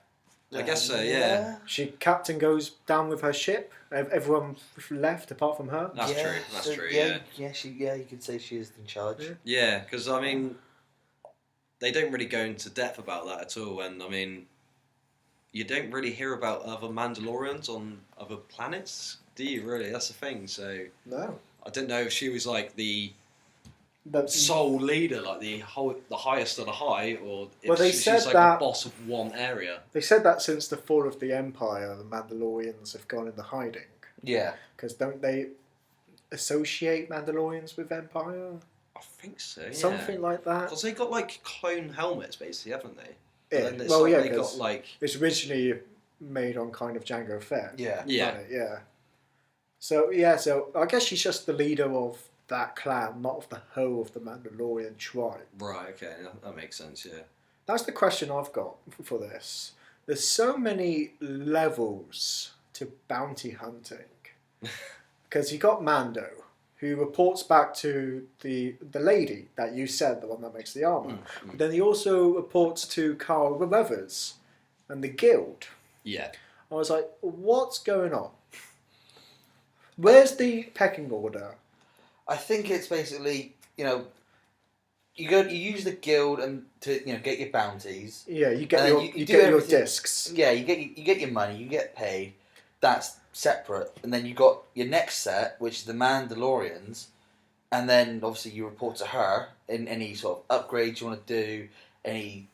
[SPEAKER 3] I guess so, yeah.
[SPEAKER 1] Captain goes down with her ship. Everyone left apart from her.
[SPEAKER 3] That's true. That's true.
[SPEAKER 2] Yeah, you could say she is in charge.
[SPEAKER 3] Yeah, because I mean, they don't really go into depth about that at all, and I mean, you don't really hear about other Mandalorians on other planets, do you? Really, that's the thing. So
[SPEAKER 1] no,
[SPEAKER 3] I don't know if she was like the sole leader, like the highest of the high, or if she's like the boss of one area.
[SPEAKER 1] They said that since the fall of the Empire, the Mandalorians have gone into hiding.
[SPEAKER 2] Yeah.
[SPEAKER 1] Because don't they associate Mandalorians with Empire?
[SPEAKER 3] I think so, yeah.
[SPEAKER 1] Something like that.
[SPEAKER 3] Because they got like clone helmets, basically, haven't they?
[SPEAKER 1] Yeah.
[SPEAKER 3] And
[SPEAKER 1] Well, yeah,
[SPEAKER 3] they got like...
[SPEAKER 1] It's originally made on kind of Jango Fett.
[SPEAKER 2] Yeah.
[SPEAKER 1] Yeah. So I guess she's just the leader of that clan, not of the whole of the Mandalorian tribe.
[SPEAKER 3] Right, okay, that makes sense, yeah.
[SPEAKER 1] That's the question I've got for this. There's so many levels to bounty hunting. Because you got Mando, who reports back to the lady that you said, the one that makes the armour. But then he also reports to Carl Weathers and the Guild.
[SPEAKER 2] Yeah.
[SPEAKER 1] I was like, what's going on? Where's the pecking order?
[SPEAKER 2] I think it's basically, you use the guild and to get your bounties.
[SPEAKER 1] Yeah, you get your discs.
[SPEAKER 2] Yeah, you get your money, you get paid. That's separate, and then you got your next set, which is the Mandalorians, and then obviously you report to her in any sort of upgrades you want to do, any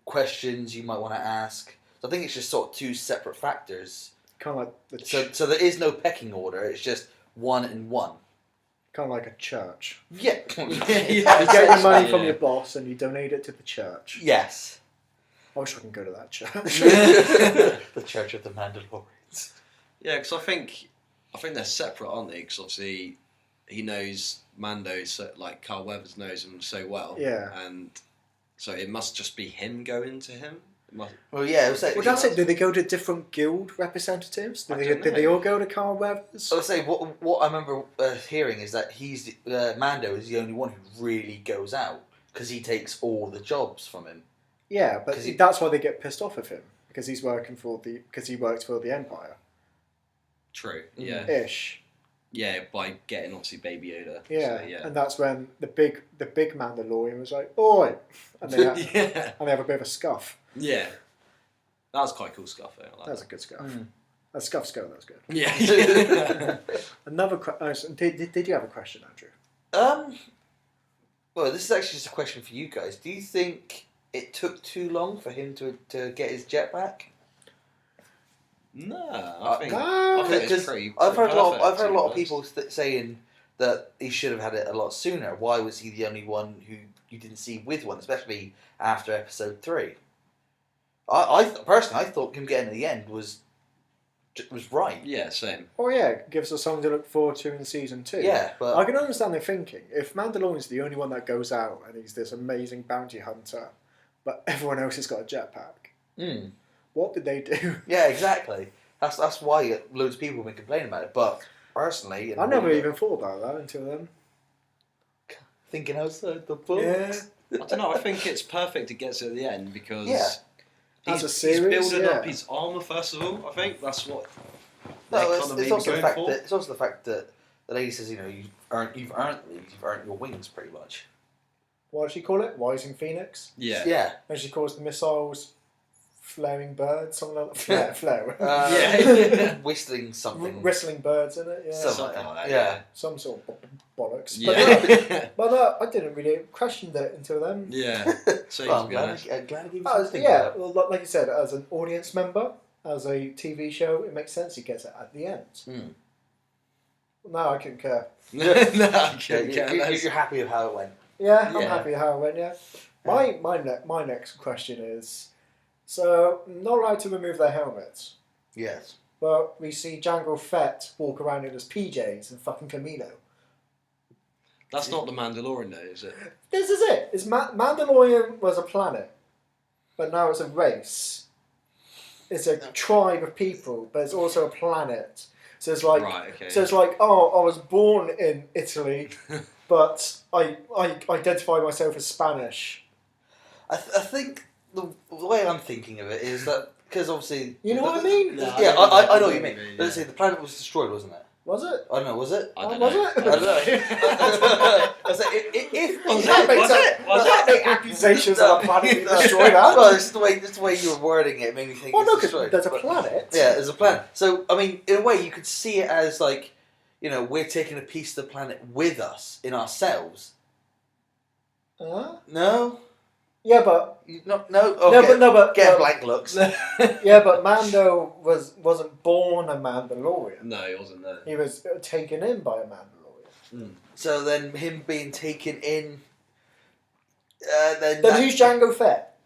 [SPEAKER 2] questions you might want to ask. So I think it's just sort of two separate factors.
[SPEAKER 1] Kind of like
[SPEAKER 2] so there is no pecking order. It's just one and one.
[SPEAKER 1] Kind of like a church.
[SPEAKER 2] Yeah.
[SPEAKER 1] You get your money from your boss and you donate it to the church.
[SPEAKER 2] Yes.
[SPEAKER 1] I wish I could go to that church.
[SPEAKER 2] The Church of the Mandalorians.
[SPEAKER 3] Yeah, because I think they're separate, aren't they? Because obviously he knows Mando, so, like Carl Weathers knows him so well.
[SPEAKER 1] Yeah.
[SPEAKER 3] And so it must just be him going to him.
[SPEAKER 2] Well, yeah. That's
[SPEAKER 1] it. Did they go to different guild representatives? Did they all go to Carl Weathers?
[SPEAKER 2] I would say what I remember hearing is that Mando is the only one who really goes out because he takes all the jobs from him.
[SPEAKER 1] Yeah, but that's why they get pissed off of him because he works for the Empire.
[SPEAKER 3] True. Yeah.
[SPEAKER 1] Ish.
[SPEAKER 3] Yeah, by getting obviously Baby Yoda.
[SPEAKER 1] Yeah,
[SPEAKER 3] so, yeah.
[SPEAKER 1] And that's when the big Mandalorian was like, "Oi!" and they have a bit of a scuff.
[SPEAKER 3] Yeah, that was quite a cool scuff though. That
[SPEAKER 1] was a good scuff. That scuff's go. That was good.
[SPEAKER 3] Yeah.
[SPEAKER 1] Another question. Did you have a question, Andrew?
[SPEAKER 2] Well, this is actually just a question for you guys. Do you think it took too long for him to get his jetpack?
[SPEAKER 3] No, I think it's pretty
[SPEAKER 2] I've heard a lot
[SPEAKER 3] perfect,
[SPEAKER 2] of people saying that he should have had it a lot sooner. Why was he the only one who you didn't see with one, especially after episode 3? I personally thought him getting to the end was right.
[SPEAKER 3] Yeah, same.
[SPEAKER 1] Oh yeah, it gives us something to look forward to in season 2.
[SPEAKER 2] Yeah, but
[SPEAKER 1] I can understand their thinking. If Mandalorian's the only one that goes out and he's this amazing bounty hunter, but everyone else has got a jetpack. What did they do?
[SPEAKER 2] Yeah, exactly. That's why loads of people have been complaining about it. But personally,
[SPEAKER 1] I never even thought about that until then.
[SPEAKER 2] Thinking outside the box.
[SPEAKER 1] Yeah.
[SPEAKER 3] I don't know. I think it's perfect. It gets at the end because
[SPEAKER 1] As a
[SPEAKER 3] he's
[SPEAKER 1] series,
[SPEAKER 3] building up his armor first of all. I think that's what.
[SPEAKER 2] It's also the fact that the lady says, you've earned your wings pretty much.
[SPEAKER 1] What does she call it? Rising Phoenix?
[SPEAKER 2] Yeah.
[SPEAKER 1] And she calls the missiles flaring birds, something like that.
[SPEAKER 2] Flare. Whistling something.
[SPEAKER 1] Whistling birds, in it? Yeah.
[SPEAKER 2] Something like that. Yeah.
[SPEAKER 1] Some sort of bollocks.
[SPEAKER 3] Yeah.
[SPEAKER 1] But I didn't really question it until then.
[SPEAKER 3] Yeah. So
[SPEAKER 2] I'm glad I gave you something.
[SPEAKER 1] Well, like you said, as an audience member, as a TV show, it makes sense he gets it at the end. No, I couldn't care.
[SPEAKER 3] No, I couldn't care.
[SPEAKER 2] You're happy with how it went.
[SPEAKER 1] Yeah, I'm happy how it went, yeah. My next question is, so, not allowed to remove their helmets,
[SPEAKER 2] Yes.
[SPEAKER 1] but we see Jango Fett walk around in his PJs in fucking Camino.
[SPEAKER 3] That's not the Mandalorian, though, is it?
[SPEAKER 1] This is it. Mandalorian was a planet, but now it's a race. It's a tribe of people, but it's also a planet. So it's like, So it's like, I was born in Italy, but I identify myself as Spanish.
[SPEAKER 2] I think the way I'm thinking of it is that because obviously
[SPEAKER 1] you know what I mean?
[SPEAKER 2] Yeah, I know what you mean. Let's say the planet was destroyed, wasn't it?
[SPEAKER 1] Was it?
[SPEAKER 2] I don't know. Was it?
[SPEAKER 3] I don't know.
[SPEAKER 1] Was it?
[SPEAKER 2] I don't know. I was like, if
[SPEAKER 3] Was it?
[SPEAKER 1] Make accusations of a planet being destroyed.
[SPEAKER 2] Well, it's the way you were wording it made me think.
[SPEAKER 1] Well, no,
[SPEAKER 2] it's
[SPEAKER 1] because
[SPEAKER 2] destroyed.
[SPEAKER 1] there's a planet.
[SPEAKER 2] Yeah, there's a planet. So I mean, in a way, you could see it as like, we're taking a piece of the planet with us in ourselves. No.
[SPEAKER 1] Yeah, but
[SPEAKER 2] No.
[SPEAKER 1] but
[SPEAKER 2] Get blank looks.
[SPEAKER 1] yeah, but Mando wasn't born a Mandalorian.
[SPEAKER 3] No, he wasn't there.
[SPEAKER 1] He was taken in by a Mandalorian.
[SPEAKER 2] So then, him being taken in.
[SPEAKER 1] Then who's Jango Fett?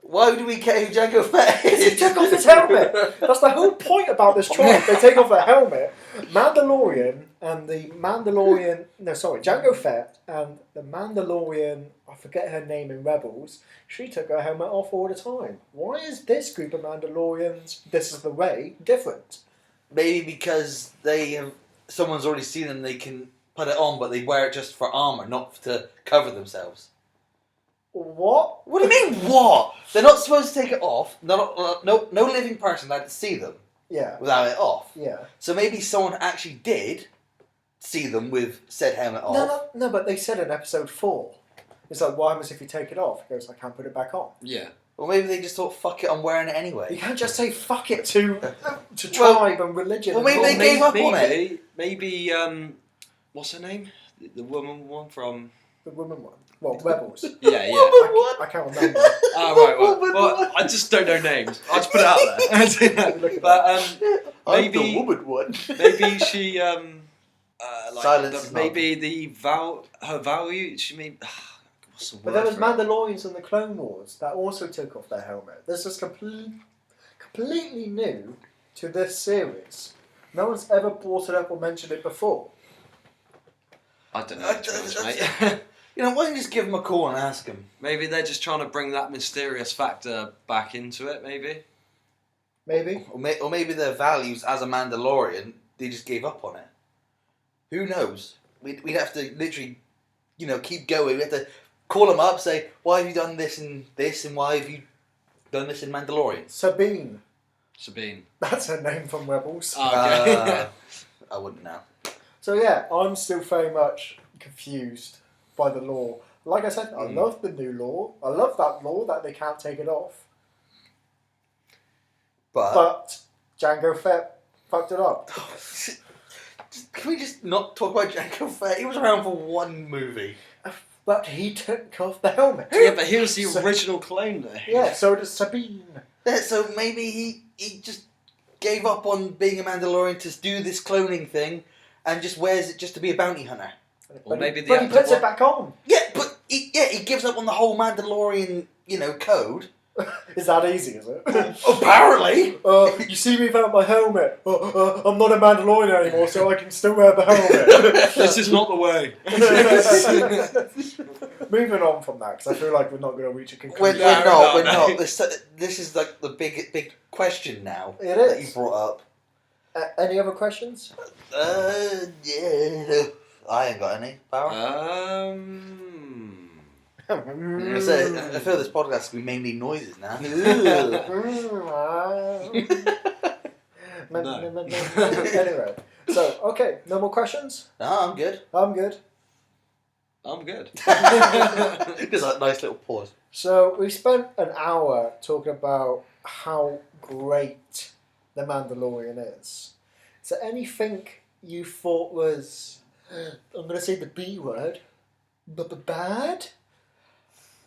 [SPEAKER 2] Why do we care who Jango Fett is?
[SPEAKER 1] He took off his helmet. That's the whole point about this tribe. They take off their helmet. Mandalorian and the Mandalorian... No, sorry. Jango Fett and the Mandalorian... I forget her name in Rebels. She took her helmet off all the time. Why is this group of Mandalorians, this is the way, different?
[SPEAKER 2] Maybe because someone's already seen them, they can put it on, but they wear it just for armour, not to cover themselves.
[SPEAKER 1] What?
[SPEAKER 2] What do you mean, what? They're not supposed to take it off. No living person had to see them without it off.
[SPEAKER 1] Yeah.
[SPEAKER 2] So maybe someone actually did see them with said helmet off.
[SPEAKER 1] No, but they said in episode 4. It's like, what happens if you take it off? He goes, I can't put it back on.
[SPEAKER 3] Yeah.
[SPEAKER 2] Well, maybe they just thought, fuck it, I'm wearing it anyway.
[SPEAKER 1] You can't just say fuck it to tribe and religion.
[SPEAKER 2] Well, maybe they gave up on it.
[SPEAKER 3] Maybe, what's her name? The woman one from...
[SPEAKER 1] The woman one. Well, Rebels.
[SPEAKER 3] Yeah.
[SPEAKER 1] I can't remember.
[SPEAKER 3] Right. Well, I just don't know names. I'll just put it out there. But maybe
[SPEAKER 2] I'm the woman one.
[SPEAKER 3] maybe she
[SPEAKER 2] Silence.
[SPEAKER 3] Maybe her value. She mean. What's the word?
[SPEAKER 1] But there was
[SPEAKER 3] for it?
[SPEAKER 1] Mandalorians in the Clone Wars that also took off their helmet. This is completely new to this series. No one's ever brought it up or mentioned it before.
[SPEAKER 3] I don't know. To be honest, mate.
[SPEAKER 2] Why don't you just give them a call and ask them?
[SPEAKER 3] Maybe they're just trying to bring that mysterious factor back into it, maybe?
[SPEAKER 1] Maybe.
[SPEAKER 2] Or maybe their values as a Mandalorian, they just gave up on it. Who knows? We'd have to literally, keep going. We have to call them up, say, why have you done this, and why have you done this in Mandalorian?
[SPEAKER 1] Sabine.
[SPEAKER 3] Sabine.
[SPEAKER 1] That's her name from Rebels.
[SPEAKER 3] Oh, okay.
[SPEAKER 2] I wouldn't know.
[SPEAKER 1] So yeah, I'm still very much confused by the law. Like I said, I love the new law. I love that law that they can't take it off. But Jango Fett fucked it up.
[SPEAKER 2] Can we just not talk about Jango Fett? He was around for one movie.
[SPEAKER 1] But he took off the helmet.
[SPEAKER 3] Yeah, but he was the original clone there.
[SPEAKER 1] Yeah, so does Sabine.
[SPEAKER 2] Yeah, so maybe he just gave up on being a Mandalorian to do this cloning thing and just wears it just to be a bounty hunter.
[SPEAKER 3] Or maybe
[SPEAKER 1] but he puts it back on.
[SPEAKER 2] Yeah, but he gives up on the whole Mandalorian, code.
[SPEAKER 1] Is that easy, is it?
[SPEAKER 2] Apparently!
[SPEAKER 1] You see me without my helmet. I'm not a Mandalorian anymore, so I can still wear the helmet.
[SPEAKER 3] This is not the way.
[SPEAKER 1] Moving on from that, because I feel like we're not going to reach a conclusion.
[SPEAKER 2] We're not. This is like the big question now.
[SPEAKER 1] It is.
[SPEAKER 2] That you brought up.
[SPEAKER 1] Any other questions?
[SPEAKER 2] Yeah. I ain't got any. Power? I feel this podcast will be mainly noises now.
[SPEAKER 1] Anyway, so okay, no more questions.
[SPEAKER 2] No, I'm good.
[SPEAKER 1] I'm good.
[SPEAKER 3] I'm good.
[SPEAKER 2] Just a nice little pause.
[SPEAKER 1] So we spent an hour talking about how great the Mandalorian is. Is there anything you thought was, I'm going to say the B word, but bad?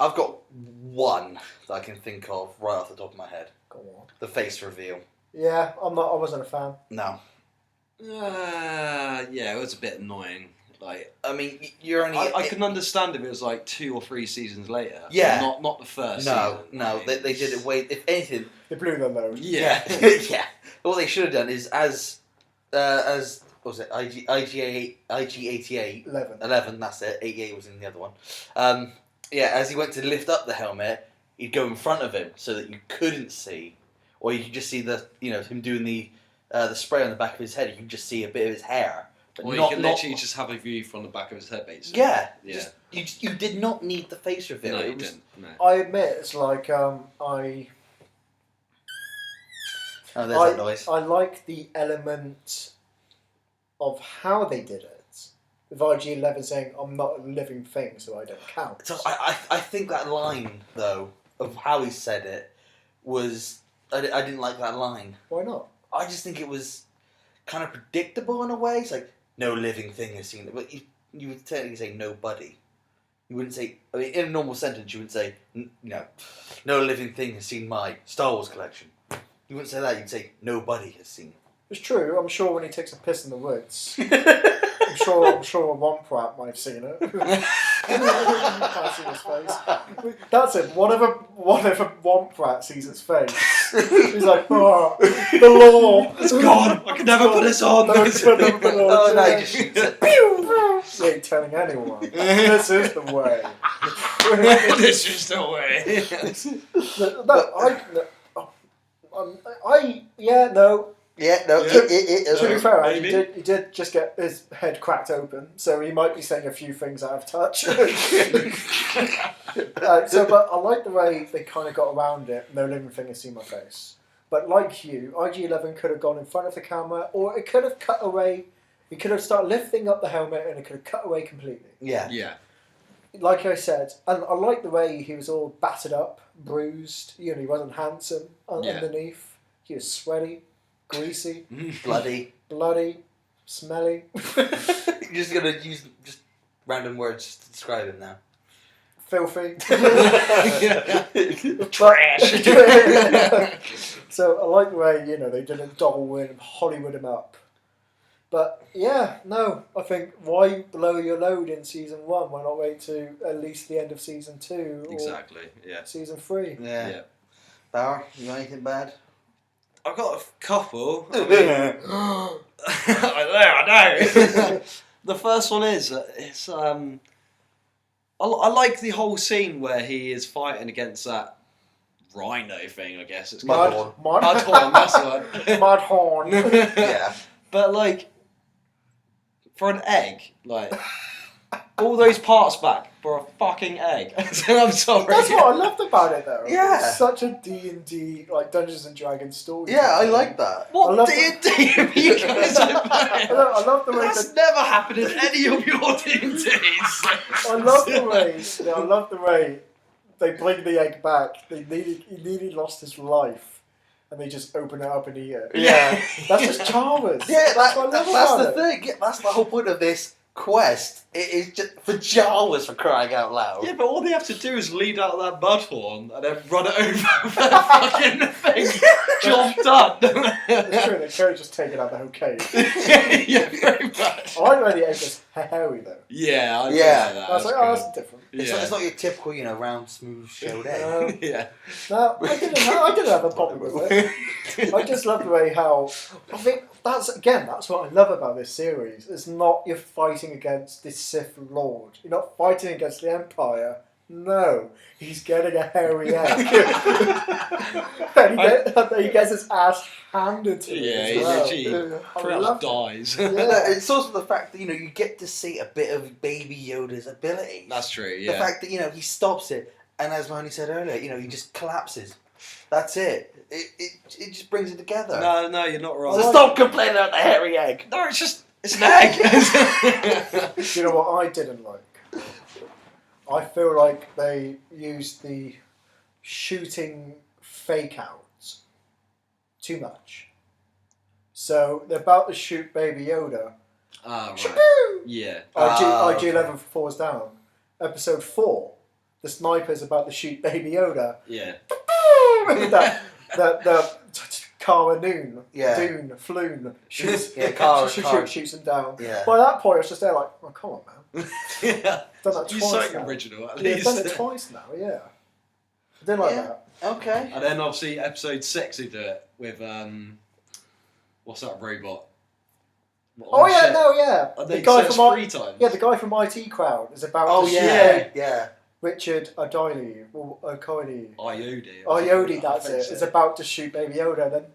[SPEAKER 2] I've got one that I can think of right off the top of my head.
[SPEAKER 1] Go on.
[SPEAKER 2] The face reveal.
[SPEAKER 1] Yeah, I wasn't a fan.
[SPEAKER 2] No.
[SPEAKER 3] Yeah, it was a bit annoying. Like,
[SPEAKER 2] I mean, you're only...
[SPEAKER 3] I can understand if it was like 2 or 3 seasons later.
[SPEAKER 2] Yeah.
[SPEAKER 3] Not the first season.
[SPEAKER 2] No, they did it way... If anything...
[SPEAKER 1] They blew their load.
[SPEAKER 3] Yeah.
[SPEAKER 2] Yeah. What they should have done is as what was it? IG-88... 11, that's it. 88 was in the other one. As he went to lift up the helmet, he'd go in front of him so that you couldn't see, or you could just see him doing the spray on the back of his head. You could just see a bit of his hair.
[SPEAKER 3] Or you can literally just have a view from the back of his head, basically.
[SPEAKER 2] Yeah.
[SPEAKER 3] Yeah.
[SPEAKER 2] You did not need the face reveal.
[SPEAKER 3] No, you didn't. No.
[SPEAKER 1] I admit, it's like
[SPEAKER 2] Oh, there's that noise.
[SPEAKER 1] I like the element of how they did it. With IG-11 saying, I'm not a living thing, so I don't count.
[SPEAKER 2] So I think that line, though, of how he said it, was... I didn't like that line.
[SPEAKER 1] Why not?
[SPEAKER 2] I just think it was kind of predictable in a way. It's like, no living thing has seen it. But you would technically say nobody. You wouldn't say... I mean, in a normal sentence, you wouldn't say, no living thing has seen my Star Wars collection. You wouldn't say that. You'd say, nobody has seen it.
[SPEAKER 1] It's true. I'm sure when he takes a piss in the woods... I'm sure a Womp might have seen it. Can't see his face. That's it. Whatever Womp sees its face, he's like, oh, the law.
[SPEAKER 3] It's gone. I can never put this on.
[SPEAKER 2] Oh, no, he just shoots it.
[SPEAKER 1] He ain't telling anyone. This is the way.
[SPEAKER 3] This is the way.
[SPEAKER 2] Yeah, no.
[SPEAKER 1] To be fair, he
[SPEAKER 3] Maybe.
[SPEAKER 1] did just get his head cracked open, so he might be saying a few things out of touch. But I like the way they kind of got around it. No living thing has seen my face. But like you, IG-11 could have gone in front of the camera, or it could have cut away. He could have started lifting up the helmet, and it could have cut away completely.
[SPEAKER 3] Yeah.
[SPEAKER 1] Like I said, and I like the way he was all battered up, bruised. He wasn't handsome underneath. He was sweaty. Greasy,
[SPEAKER 2] Bloody,
[SPEAKER 1] smelly.
[SPEAKER 2] You're just gonna use just random words to describe him now.
[SPEAKER 1] Filthy.
[SPEAKER 3] Trash.
[SPEAKER 1] So I like the way they didn't double in Hollywood him up. But I think why blow your load in season 1? Why not wait to at least the end of season 2 or
[SPEAKER 3] Exactly. Yeah.
[SPEAKER 1] season 3?
[SPEAKER 2] Yeah. Bauer, you got anything bad?
[SPEAKER 3] I've got a couple.
[SPEAKER 2] I
[SPEAKER 3] I know. The first one is it's I like the whole scene where he is fighting against that rhino thing. I guess it's called Mudhorn. That's the one.
[SPEAKER 1] Mudhorn.
[SPEAKER 2] Yeah.
[SPEAKER 3] But like for an egg, like all those parts back for a fucking egg. I'm sorry.
[SPEAKER 1] That's what I loved about it, though.
[SPEAKER 2] Yeah.
[SPEAKER 1] It's such a D&D, like Dungeons and Dragons story.
[SPEAKER 2] Yeah, I like that.
[SPEAKER 3] What D&D have you guys are playing?
[SPEAKER 1] I love the way
[SPEAKER 3] That's never happened in any of your D&Ds.
[SPEAKER 1] I love the way they bring the egg back. He nearly lost his life, and they just open it up and eat it.
[SPEAKER 2] Yeah.
[SPEAKER 1] That's just charmers.
[SPEAKER 2] Yeah,
[SPEAKER 1] that's what I love
[SPEAKER 2] that's
[SPEAKER 1] about
[SPEAKER 2] the
[SPEAKER 1] it.
[SPEAKER 2] thing. Yeah, that's the whole point of this quest. It is just for Jawas, for crying out loud.
[SPEAKER 3] Yeah, but all they have to do is lead out that mudhorn and then run it over with that fucking thing. Job done.
[SPEAKER 1] It's true, they could have just taken out the whole cave.
[SPEAKER 3] Yeah, very much.
[SPEAKER 1] I like the way the egg was hairy, though.
[SPEAKER 3] Yeah, I
[SPEAKER 2] Yeah.
[SPEAKER 3] like that.
[SPEAKER 1] I was like, oh, that's different.
[SPEAKER 2] It's not your typical, round, smooth, shelled egg.
[SPEAKER 3] Yeah.
[SPEAKER 1] No, I didn't have a problem with it. I just love the way how... I think that's what I love about this series. It's not you're fighting against the Sith Lord. You're not fighting against the Empire. No, he's getting a hairy egg. and he gets his ass handed to him.
[SPEAKER 3] Yeah,
[SPEAKER 1] as
[SPEAKER 3] he
[SPEAKER 1] well.
[SPEAKER 3] literally
[SPEAKER 1] I
[SPEAKER 3] pretty
[SPEAKER 1] love
[SPEAKER 3] much
[SPEAKER 1] it.
[SPEAKER 3] dies.
[SPEAKER 1] Yeah.
[SPEAKER 2] It's also the fact that, you get to see a bit of Baby Yoda's ability.
[SPEAKER 3] That's true, yeah.
[SPEAKER 2] The fact that, he stops it, and as Mahoney said earlier, he just collapses. That's it. It just brings it together.
[SPEAKER 3] No, you're not wrong.
[SPEAKER 2] So stop complaining about the hairy egg.
[SPEAKER 3] No, it's an egg.
[SPEAKER 1] You know what I didn't like? I feel like they used the shooting fake outs too much. So they're about to shoot Baby Yoda.
[SPEAKER 3] Ah, right.
[SPEAKER 1] Shaboo!
[SPEAKER 3] Yeah.
[SPEAKER 1] IG-11 falls down. Episode 4, the sniper's about to shoot Baby Yoda.
[SPEAKER 3] Yeah.
[SPEAKER 1] the Cara Dune, Floon shoots, shoots him down.
[SPEAKER 2] Yeah.
[SPEAKER 1] By that point, I was just there like, oh, come on, man.
[SPEAKER 3] Yeah.
[SPEAKER 1] Done that
[SPEAKER 3] You
[SPEAKER 1] twice
[SPEAKER 3] something
[SPEAKER 1] now.
[SPEAKER 3] original, at
[SPEAKER 1] Yeah,
[SPEAKER 3] least.
[SPEAKER 1] done it twice now, yeah. I didn't like that.
[SPEAKER 2] Okay.
[SPEAKER 3] And then obviously episode 6 they do it with what's that robot?
[SPEAKER 1] Oh yeah.
[SPEAKER 3] And
[SPEAKER 1] The
[SPEAKER 3] they
[SPEAKER 1] guy
[SPEAKER 3] says
[SPEAKER 1] from
[SPEAKER 3] 3 times.
[SPEAKER 1] the guy from IT Crowd is about
[SPEAKER 2] Oh
[SPEAKER 1] to
[SPEAKER 2] yeah,
[SPEAKER 1] shoot
[SPEAKER 2] yeah.
[SPEAKER 1] Richard O'Doyle or O'Coily.
[SPEAKER 3] Iodi.
[SPEAKER 1] Iodi, that's it. Is about to shoot Baby Yoda, and then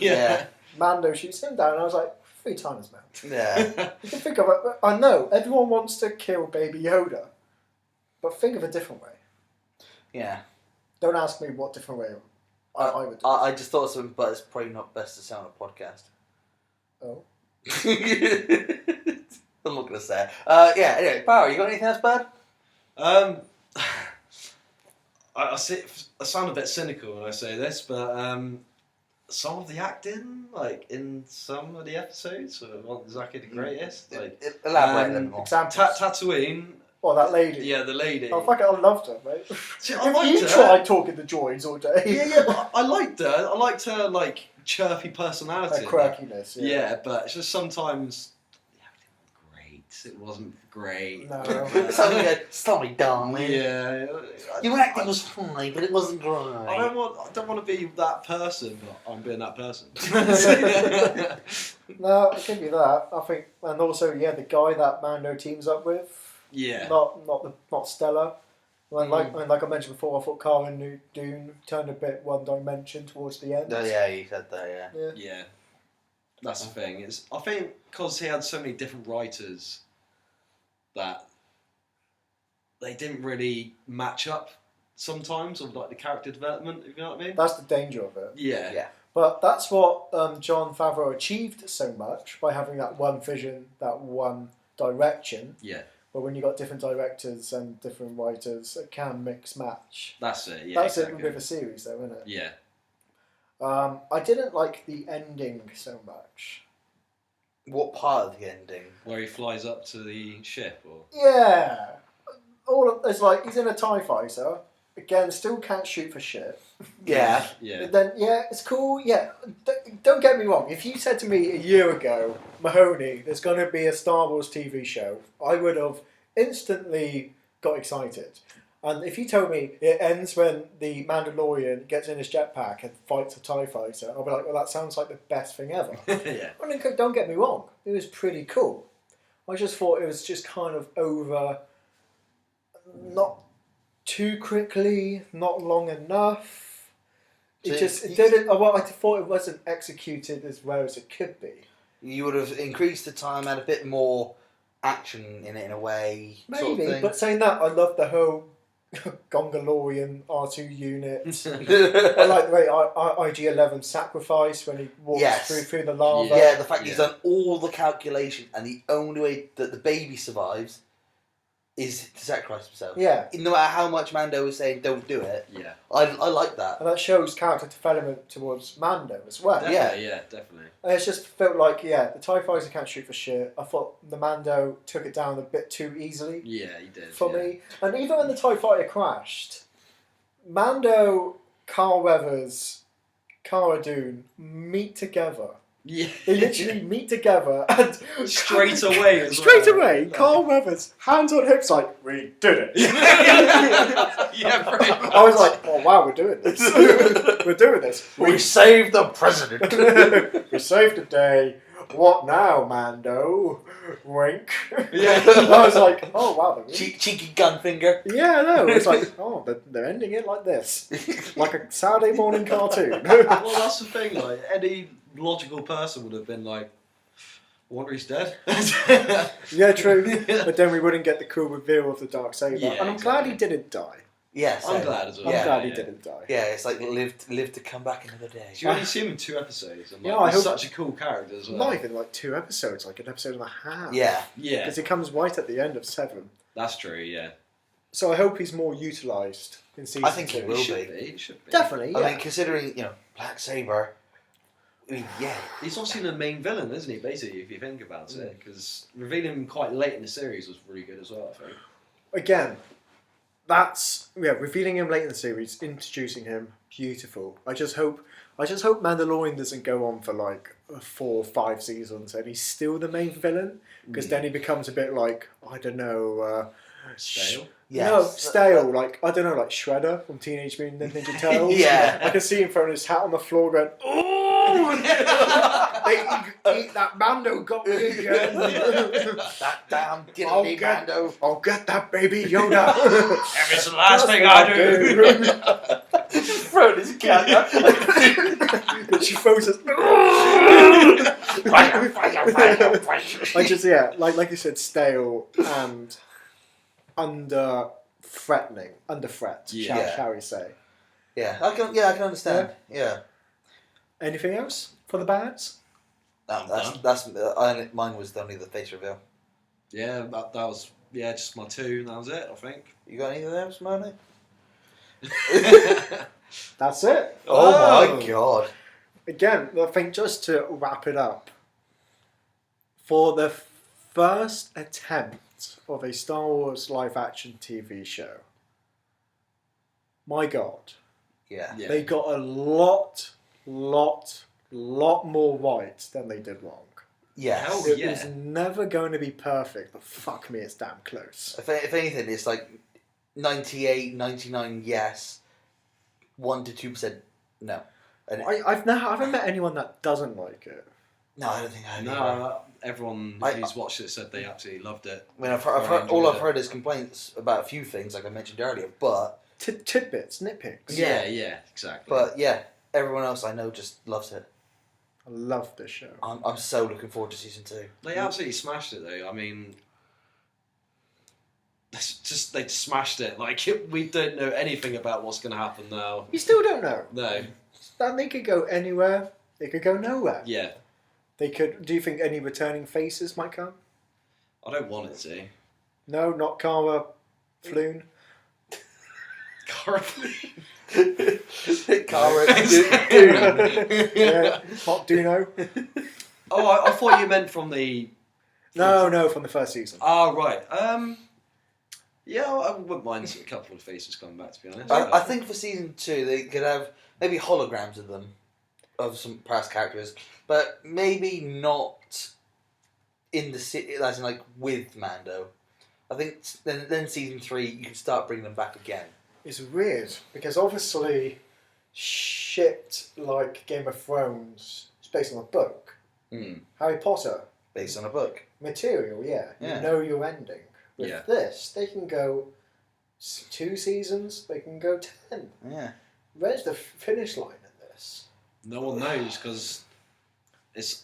[SPEAKER 3] Yeah.
[SPEAKER 1] Mando shoots him down. And I was like, 3 times, man.
[SPEAKER 2] Yeah.
[SPEAKER 1] You can think of it. I know everyone wants to kill Baby Yoda, but think of a different way.
[SPEAKER 2] Yeah.
[SPEAKER 1] Don't ask me what different way I would do.
[SPEAKER 2] I just thought of something, but it's probably not best to say on a podcast.
[SPEAKER 1] Oh.
[SPEAKER 2] I'm not going to say it. Anyway, Power, you got anything else bad?
[SPEAKER 3] I sound a bit cynical when I say this, but some of the acting, like in some of the episodes, aren't exactly the greatest. Like
[SPEAKER 2] Elaborate a little more.
[SPEAKER 1] Examples.
[SPEAKER 3] Tatooine.
[SPEAKER 1] Oh, that lady.
[SPEAKER 3] Yeah, the lady.
[SPEAKER 1] Oh, fuck it, I loved her, mate.
[SPEAKER 3] See, I liked
[SPEAKER 1] You
[SPEAKER 3] her.
[SPEAKER 1] tried talking to droids all day.
[SPEAKER 3] Yeah, but I liked her. I liked her like chirpy personality.
[SPEAKER 1] Her quirkiness,
[SPEAKER 3] Yeah, but it's just sometimes. It wasn't great.
[SPEAKER 1] No.
[SPEAKER 2] Something like, sorry, darling.
[SPEAKER 3] Yeah.
[SPEAKER 2] Your acting was fine, but it wasn't great.
[SPEAKER 3] I don't want to be that person, but I'm being that person.
[SPEAKER 1] No, I'll give you that. I think, and also, the guy that Mando teams up with.
[SPEAKER 3] Yeah.
[SPEAKER 1] Not Stella. Like I mentioned before, I thought Cara Dune turned a bit one dimension towards the end.
[SPEAKER 2] Oh, yeah, you said that, yeah.
[SPEAKER 3] Yeah. That's the thing. I think because he had so many different writers that they didn't really match up sometimes of like the character development, if you know what I mean.
[SPEAKER 1] That's the danger of it.
[SPEAKER 3] Yeah.
[SPEAKER 1] But that's what Jon Favreau achieved so much by having that one vision, that one direction.
[SPEAKER 3] Yeah.
[SPEAKER 1] But when you've got different directors and different writers, it can mix match.
[SPEAKER 3] That's it, yeah.
[SPEAKER 1] That's
[SPEAKER 3] exactly.
[SPEAKER 1] it with a series, though, isn't it?
[SPEAKER 3] Yeah.
[SPEAKER 1] I didn't like the ending so much.
[SPEAKER 2] What part of the ending?
[SPEAKER 3] Where he flies up to the ship, or
[SPEAKER 1] Yeah. It's like he's in a TIE fighter. Again, still can't shoot for shit.
[SPEAKER 2] Yeah.
[SPEAKER 3] Yeah.
[SPEAKER 1] Then, it's cool. Yeah, don't get me wrong. If you said to me a year ago, Mahoney, there's going to be a Star Wars TV show, I would have instantly got excited. And if you told me it ends when the Mandalorian gets in his jetpack and fights a TIE fighter, I'll be like, well, that sounds like the best thing ever.
[SPEAKER 3] Yeah.
[SPEAKER 1] I mean, don't get me wrong. It was pretty cool. I just thought it was just kind of over, not too quickly, not long enough. It didn't. Well, I thought it wasn't executed as well as it could be.
[SPEAKER 2] You would have increased the time, had a bit more action in it in a way.
[SPEAKER 1] Maybe,
[SPEAKER 2] sort of thing.
[SPEAKER 1] but saying that, I love the whole Gongolorian R2 unit. I like the way IG-11 sacrifice when he walks through the lava.
[SPEAKER 2] Yeah, the fact he's done all the calculation and the only way that the baby survives is to sacrifice himself.
[SPEAKER 1] Yeah.
[SPEAKER 2] No matter how much Mando is saying don't do it.
[SPEAKER 3] Yeah.
[SPEAKER 2] I like that.
[SPEAKER 1] And that shows character development towards Mando as well.
[SPEAKER 3] Definitely, yeah, definitely.
[SPEAKER 1] And it's just felt like, the TIE fighter can't shoot for shit. I thought the Mando took it down a bit too easily.
[SPEAKER 3] Yeah, he did.
[SPEAKER 1] For me. And even when the TIE fighter crashed, Mando, Carl Weathers, Cara Dune meet together.
[SPEAKER 3] Yeah.
[SPEAKER 1] They literally meet together and
[SPEAKER 3] straight away as
[SPEAKER 1] straight
[SPEAKER 3] well.
[SPEAKER 1] away,
[SPEAKER 3] No.
[SPEAKER 1] Carl Weathers, hands on hips, like, we did it.
[SPEAKER 3] Yeah, pretty much.
[SPEAKER 1] I was like, oh wow, we're doing this. We're doing this.
[SPEAKER 2] We saved the president.
[SPEAKER 1] We saved the day. What now, Mando? Wink.
[SPEAKER 3] Yeah.
[SPEAKER 1] I was like, oh wow.
[SPEAKER 2] Cheeky gun finger.
[SPEAKER 1] Yeah, no. It's like, oh, they're ending it like this, like a Saturday morning cartoon.
[SPEAKER 3] Well, that's the thing. Like any logical person would have been like, "I wonder he's dead."
[SPEAKER 1] Yeah, true. But then we wouldn't get the cool reveal of the Darksaber,
[SPEAKER 3] Yeah,
[SPEAKER 1] and I'm glad he didn't die.
[SPEAKER 2] Yes.
[SPEAKER 3] I'm glad as well.
[SPEAKER 1] I'm
[SPEAKER 2] Yeah,
[SPEAKER 1] glad he didn't die.
[SPEAKER 2] Yeah, it's like live to come back another day.
[SPEAKER 3] You only see him in 2 episodes, and like,
[SPEAKER 1] Yeah, I
[SPEAKER 3] he's
[SPEAKER 1] hope-
[SPEAKER 3] such a cool character as well.
[SPEAKER 1] Not even like 2 episodes, like an episode and a half.
[SPEAKER 2] Yeah.
[SPEAKER 3] Yeah,
[SPEAKER 1] Because he comes right at the end of 7.
[SPEAKER 3] that's true. Yeah,
[SPEAKER 1] So I hope he's more utilised in season
[SPEAKER 2] I think
[SPEAKER 1] 2.
[SPEAKER 2] he will
[SPEAKER 3] he should
[SPEAKER 2] be.
[SPEAKER 3] be. He should be.
[SPEAKER 1] Definitely, yeah.
[SPEAKER 2] I mean, considering Black Saber. I mean, yeah.
[SPEAKER 3] He's obviously the main villain, isn't he? Basically, if you think about it, because revealing him quite late in the series was really good as well. I think.
[SPEAKER 1] Again, that's revealing him late in the series, introducing him, beautiful. I just hope Mandalorian doesn't go on for like 4 or 5 seasons and he's still the main villain, because then he becomes a bit like, I don't know,
[SPEAKER 3] Stale.
[SPEAKER 2] Yes.
[SPEAKER 1] no, stale, like, I don't know, like Shredder from Teenage Mutant Ninja Turtles.
[SPEAKER 2] Yeah.
[SPEAKER 1] I can see him throwing his hat on the floor going, oh! Eat that Mando got me again.
[SPEAKER 2] That damn diddly Mando.
[SPEAKER 1] I'll get that baby Yoda.
[SPEAKER 3] If it's the last thing I do.
[SPEAKER 2] Throwing his cat out.
[SPEAKER 1] And she throws it. I just, like you said, stale and under threat,
[SPEAKER 2] Yeah.
[SPEAKER 1] shall we say.
[SPEAKER 2] Yeah, I can understand. Yeah.
[SPEAKER 1] Anything else for the bads?
[SPEAKER 2] No, mine was only the face reveal.
[SPEAKER 3] Yeah, that was just my 2. And that was it. I think.
[SPEAKER 2] You got any of them, Simone?
[SPEAKER 1] That's it.
[SPEAKER 2] Oh my god.
[SPEAKER 1] Again, I think just to wrap it up, for the first attempt of a Star Wars live-action TV show, my God,
[SPEAKER 2] Yeah.
[SPEAKER 3] Yeah.
[SPEAKER 1] they got a lot more right than they did wrong.
[SPEAKER 2] Yes.
[SPEAKER 3] Hell
[SPEAKER 1] It
[SPEAKER 3] yeah.
[SPEAKER 1] was never going to be perfect, but fuck me, it's damn close.
[SPEAKER 2] If anything, it's like 98, 99 yes, 1 to 2% no. And
[SPEAKER 1] I haven't met anyone that doesn't like it.
[SPEAKER 2] no, I don't think I have. either.
[SPEAKER 3] No, everyone
[SPEAKER 2] I-
[SPEAKER 3] who's watched it said they absolutely loved it.
[SPEAKER 2] I mean, I've
[SPEAKER 3] I
[SPEAKER 2] heard, all
[SPEAKER 3] enjoyed
[SPEAKER 2] I've
[SPEAKER 3] it.
[SPEAKER 2] heard is complaints about a few things, like I mentioned earlier. But
[SPEAKER 1] Tidbits, nitpicks.
[SPEAKER 3] Yeah, exactly.
[SPEAKER 2] everyone else I know just loves it.
[SPEAKER 1] I love this show.
[SPEAKER 2] I'm so looking forward to season 2.
[SPEAKER 3] They absolutely smashed it, though. I mean, they just smashed it. Like we don't know anything about what's going to happen now.
[SPEAKER 1] You still don't know.
[SPEAKER 3] No.
[SPEAKER 1] And they could go anywhere. They could go nowhere.
[SPEAKER 3] Yeah,
[SPEAKER 1] They could. Do you think any returning faces might come?
[SPEAKER 3] I don't want it to.
[SPEAKER 1] No, not Cara Floon.
[SPEAKER 2] Cara
[SPEAKER 1] Yeah, not Duno.
[SPEAKER 3] Oh, I thought you meant from the.
[SPEAKER 1] No, from the first season.
[SPEAKER 3] Oh right. Yeah, I wouldn't mind a couple of faces coming back. To be honest.
[SPEAKER 2] I think for season 2 they could have maybe holograms of them, of some past characters, but maybe not in the city, as in like with Mando. I think then season 3 you can start bringing them back again.
[SPEAKER 1] It's weird because obviously, shit like Game of Thrones is based on a book.
[SPEAKER 3] Mm.
[SPEAKER 1] Harry Potter
[SPEAKER 2] Based on a book.
[SPEAKER 1] material, yeah.
[SPEAKER 2] Yeah.
[SPEAKER 1] You know your ending. With
[SPEAKER 3] Yeah.
[SPEAKER 1] this, they can go 2 seasons. They can go 10.
[SPEAKER 2] Yeah.
[SPEAKER 1] Where's the finish line in this?
[SPEAKER 3] No one knows because it's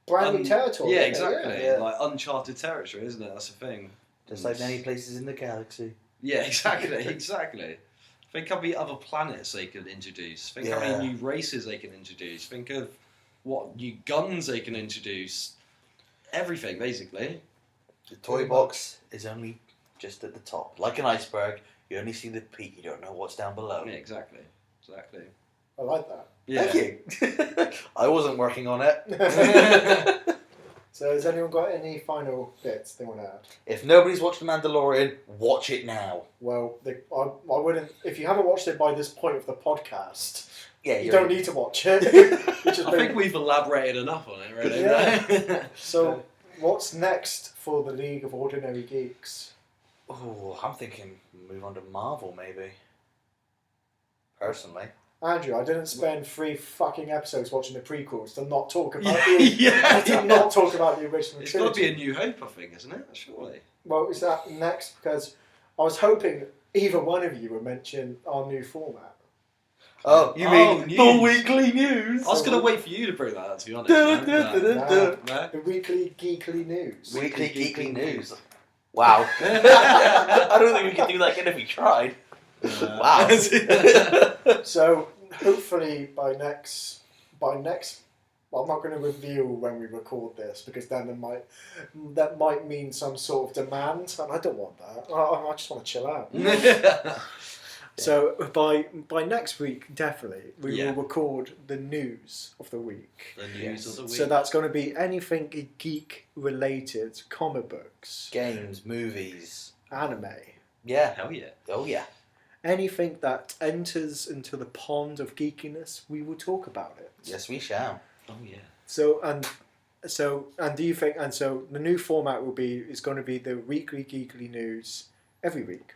[SPEAKER 1] Brand new territory.
[SPEAKER 3] Yeah,
[SPEAKER 1] isn't it?
[SPEAKER 3] exactly.
[SPEAKER 2] Yeah.
[SPEAKER 3] Like uncharted territory, isn't it? That's the thing.
[SPEAKER 2] Just like many places in the galaxy.
[SPEAKER 3] Yeah, exactly, exactly. Think how many other planets they could introduce. Think how
[SPEAKER 2] Yeah.
[SPEAKER 3] many new races they can introduce. Think of what new guns they can introduce. Everything, basically.
[SPEAKER 2] The toy box is only just at the top. Like an iceberg, you only see the peak, you don't know what's down below.
[SPEAKER 3] Yeah, exactly. Exactly.
[SPEAKER 1] I like that.
[SPEAKER 3] Yeah.
[SPEAKER 2] Thank you. I wasn't working on it.
[SPEAKER 1] So has anyone got any final bits they want to add?
[SPEAKER 2] If nobody's watched The Mandalorian, watch it now.
[SPEAKER 1] Well, I wouldn't. If you haven't watched it by this point of the podcast,
[SPEAKER 2] Yeah,
[SPEAKER 1] you don't need to watch it.
[SPEAKER 3] I think we've elaborated enough on it, really.
[SPEAKER 1] Yeah. So, what's next for the League of Ordinary Geeks?
[SPEAKER 2] Oh, I'm thinking move on to Marvel, maybe. Personally.
[SPEAKER 1] Andrew, I didn't spend 3 fucking episodes watching the prequels to not talk about not talk about the original
[SPEAKER 3] It's
[SPEAKER 1] trilogy.
[SPEAKER 3] got to be A New Hope, I think, isn't it? Surely.
[SPEAKER 1] Well, is that next? Because I was hoping either one of you would mention our new format.
[SPEAKER 2] Oh, you mean
[SPEAKER 3] news.
[SPEAKER 2] the weekly news?
[SPEAKER 3] I was going to wait for you to bring that up, to be honest. No.
[SPEAKER 1] The weekly geekly news.
[SPEAKER 2] Weekly geekly news. Wow. I don't think we could do that again if we tried. Wow.
[SPEAKER 1] So hopefully by next, well, I'm not going to reveal when we record this because then that might mean some sort of demand, and I don't want that. I just want to chill out. So by next week, definitely we will record the news of the week.
[SPEAKER 3] The news of the week.
[SPEAKER 1] So that's going to be anything geek related, comic books,
[SPEAKER 2] Games, movies,
[SPEAKER 1] anime.
[SPEAKER 2] Yeah.
[SPEAKER 3] Hell yeah.
[SPEAKER 2] Oh yeah.
[SPEAKER 1] Anything that enters into the pond of geekiness, we will talk about it.
[SPEAKER 2] Yes, we shall.
[SPEAKER 3] Oh yeah.
[SPEAKER 1] So do you think? And so the new format is going to be the weekly geekly news every week.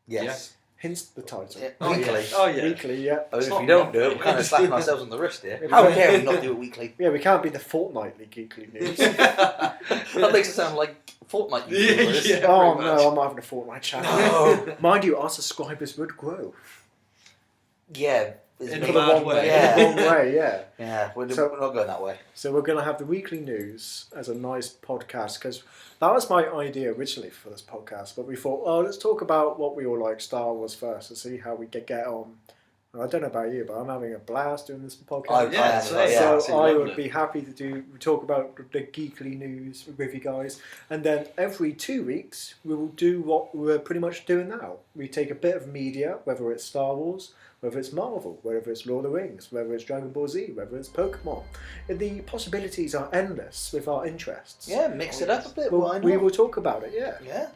[SPEAKER 2] Yes.
[SPEAKER 1] Hence the title.
[SPEAKER 2] Yeah.
[SPEAKER 3] Oh,
[SPEAKER 2] Weekly.
[SPEAKER 3] yeah. Oh yeah.
[SPEAKER 1] Weekly, yeah.
[SPEAKER 2] Oh,
[SPEAKER 3] It's
[SPEAKER 2] if
[SPEAKER 3] not
[SPEAKER 2] we don't do it,
[SPEAKER 3] monthly.
[SPEAKER 2] we're kind of slapping ourselves on the wrist here.
[SPEAKER 1] Yeah,
[SPEAKER 2] How
[SPEAKER 1] we
[SPEAKER 2] dare we not do it weekly?
[SPEAKER 1] Yeah, we can't be the fortnightly geekly news.
[SPEAKER 2] That makes it sound like Fortnite YouTubers.
[SPEAKER 3] Yeah.
[SPEAKER 1] Oh
[SPEAKER 3] pretty
[SPEAKER 1] no,
[SPEAKER 3] much.
[SPEAKER 1] I'm not having a fortnight channel.
[SPEAKER 2] No.
[SPEAKER 1] Mind you, our subscribers would grow.
[SPEAKER 2] Yeah.
[SPEAKER 3] In
[SPEAKER 2] me.
[SPEAKER 3] a bad way.
[SPEAKER 2] Yeah.
[SPEAKER 1] The wrong way, yeah.
[SPEAKER 2] Yeah, we're
[SPEAKER 1] So-
[SPEAKER 2] not going that way.
[SPEAKER 1] So we're going to have the weekly news as a nice podcast because that was my idea originally for this podcast. But we thought, let's talk about what we all like, Star Wars first, and see how we get on. And I don't know about you, but I'm having a blast doing this podcast.
[SPEAKER 3] Yeah,
[SPEAKER 2] so
[SPEAKER 3] yeah.
[SPEAKER 1] So I
[SPEAKER 3] loving
[SPEAKER 1] would
[SPEAKER 3] it.
[SPEAKER 1] be happy to talk about the geekly news with you guys. And then every 2 weeks, we will do what we're pretty much doing now. We take a bit of media, whether it's Star Wars, whether it's Marvel, whether it's Lord of the Rings, whether it's Dragon Ball Z, whether it's Pokemon. And the possibilities are endless with our interests.
[SPEAKER 2] Yeah, mix it up a bit.
[SPEAKER 1] Well,
[SPEAKER 2] Why not?
[SPEAKER 1] we will talk about it, yeah.
[SPEAKER 2] Yeah.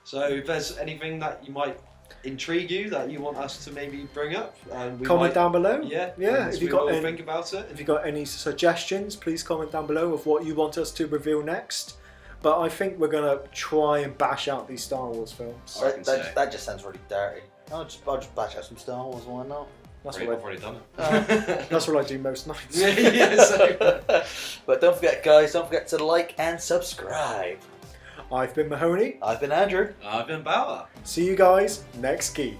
[SPEAKER 3] So if there's anything that you might intrigue you that you want us to maybe bring up, we
[SPEAKER 1] Comment
[SPEAKER 3] might,
[SPEAKER 1] down below.
[SPEAKER 3] Yeah.
[SPEAKER 1] Yeah,
[SPEAKER 3] and
[SPEAKER 1] if you
[SPEAKER 3] we
[SPEAKER 1] got
[SPEAKER 3] will
[SPEAKER 1] any-
[SPEAKER 3] think about it.
[SPEAKER 1] If you've got any suggestions, please comment down below of what you want us to reveal next. But I think we're going to try and bash out these Star Wars films.
[SPEAKER 3] I reckon so.
[SPEAKER 2] That just sounds really dirty. I'll just bash out some Star Wars, why not?
[SPEAKER 1] That's
[SPEAKER 3] I've
[SPEAKER 1] what
[SPEAKER 3] already done it.
[SPEAKER 1] that's what I do most nights.
[SPEAKER 3] Yeah, so-
[SPEAKER 2] But don't forget, guys, don't forget to like and subscribe.
[SPEAKER 1] I've been Mahoney.
[SPEAKER 2] I've been Andrew.
[SPEAKER 3] I've been Bauer.
[SPEAKER 1] See you guys next geek.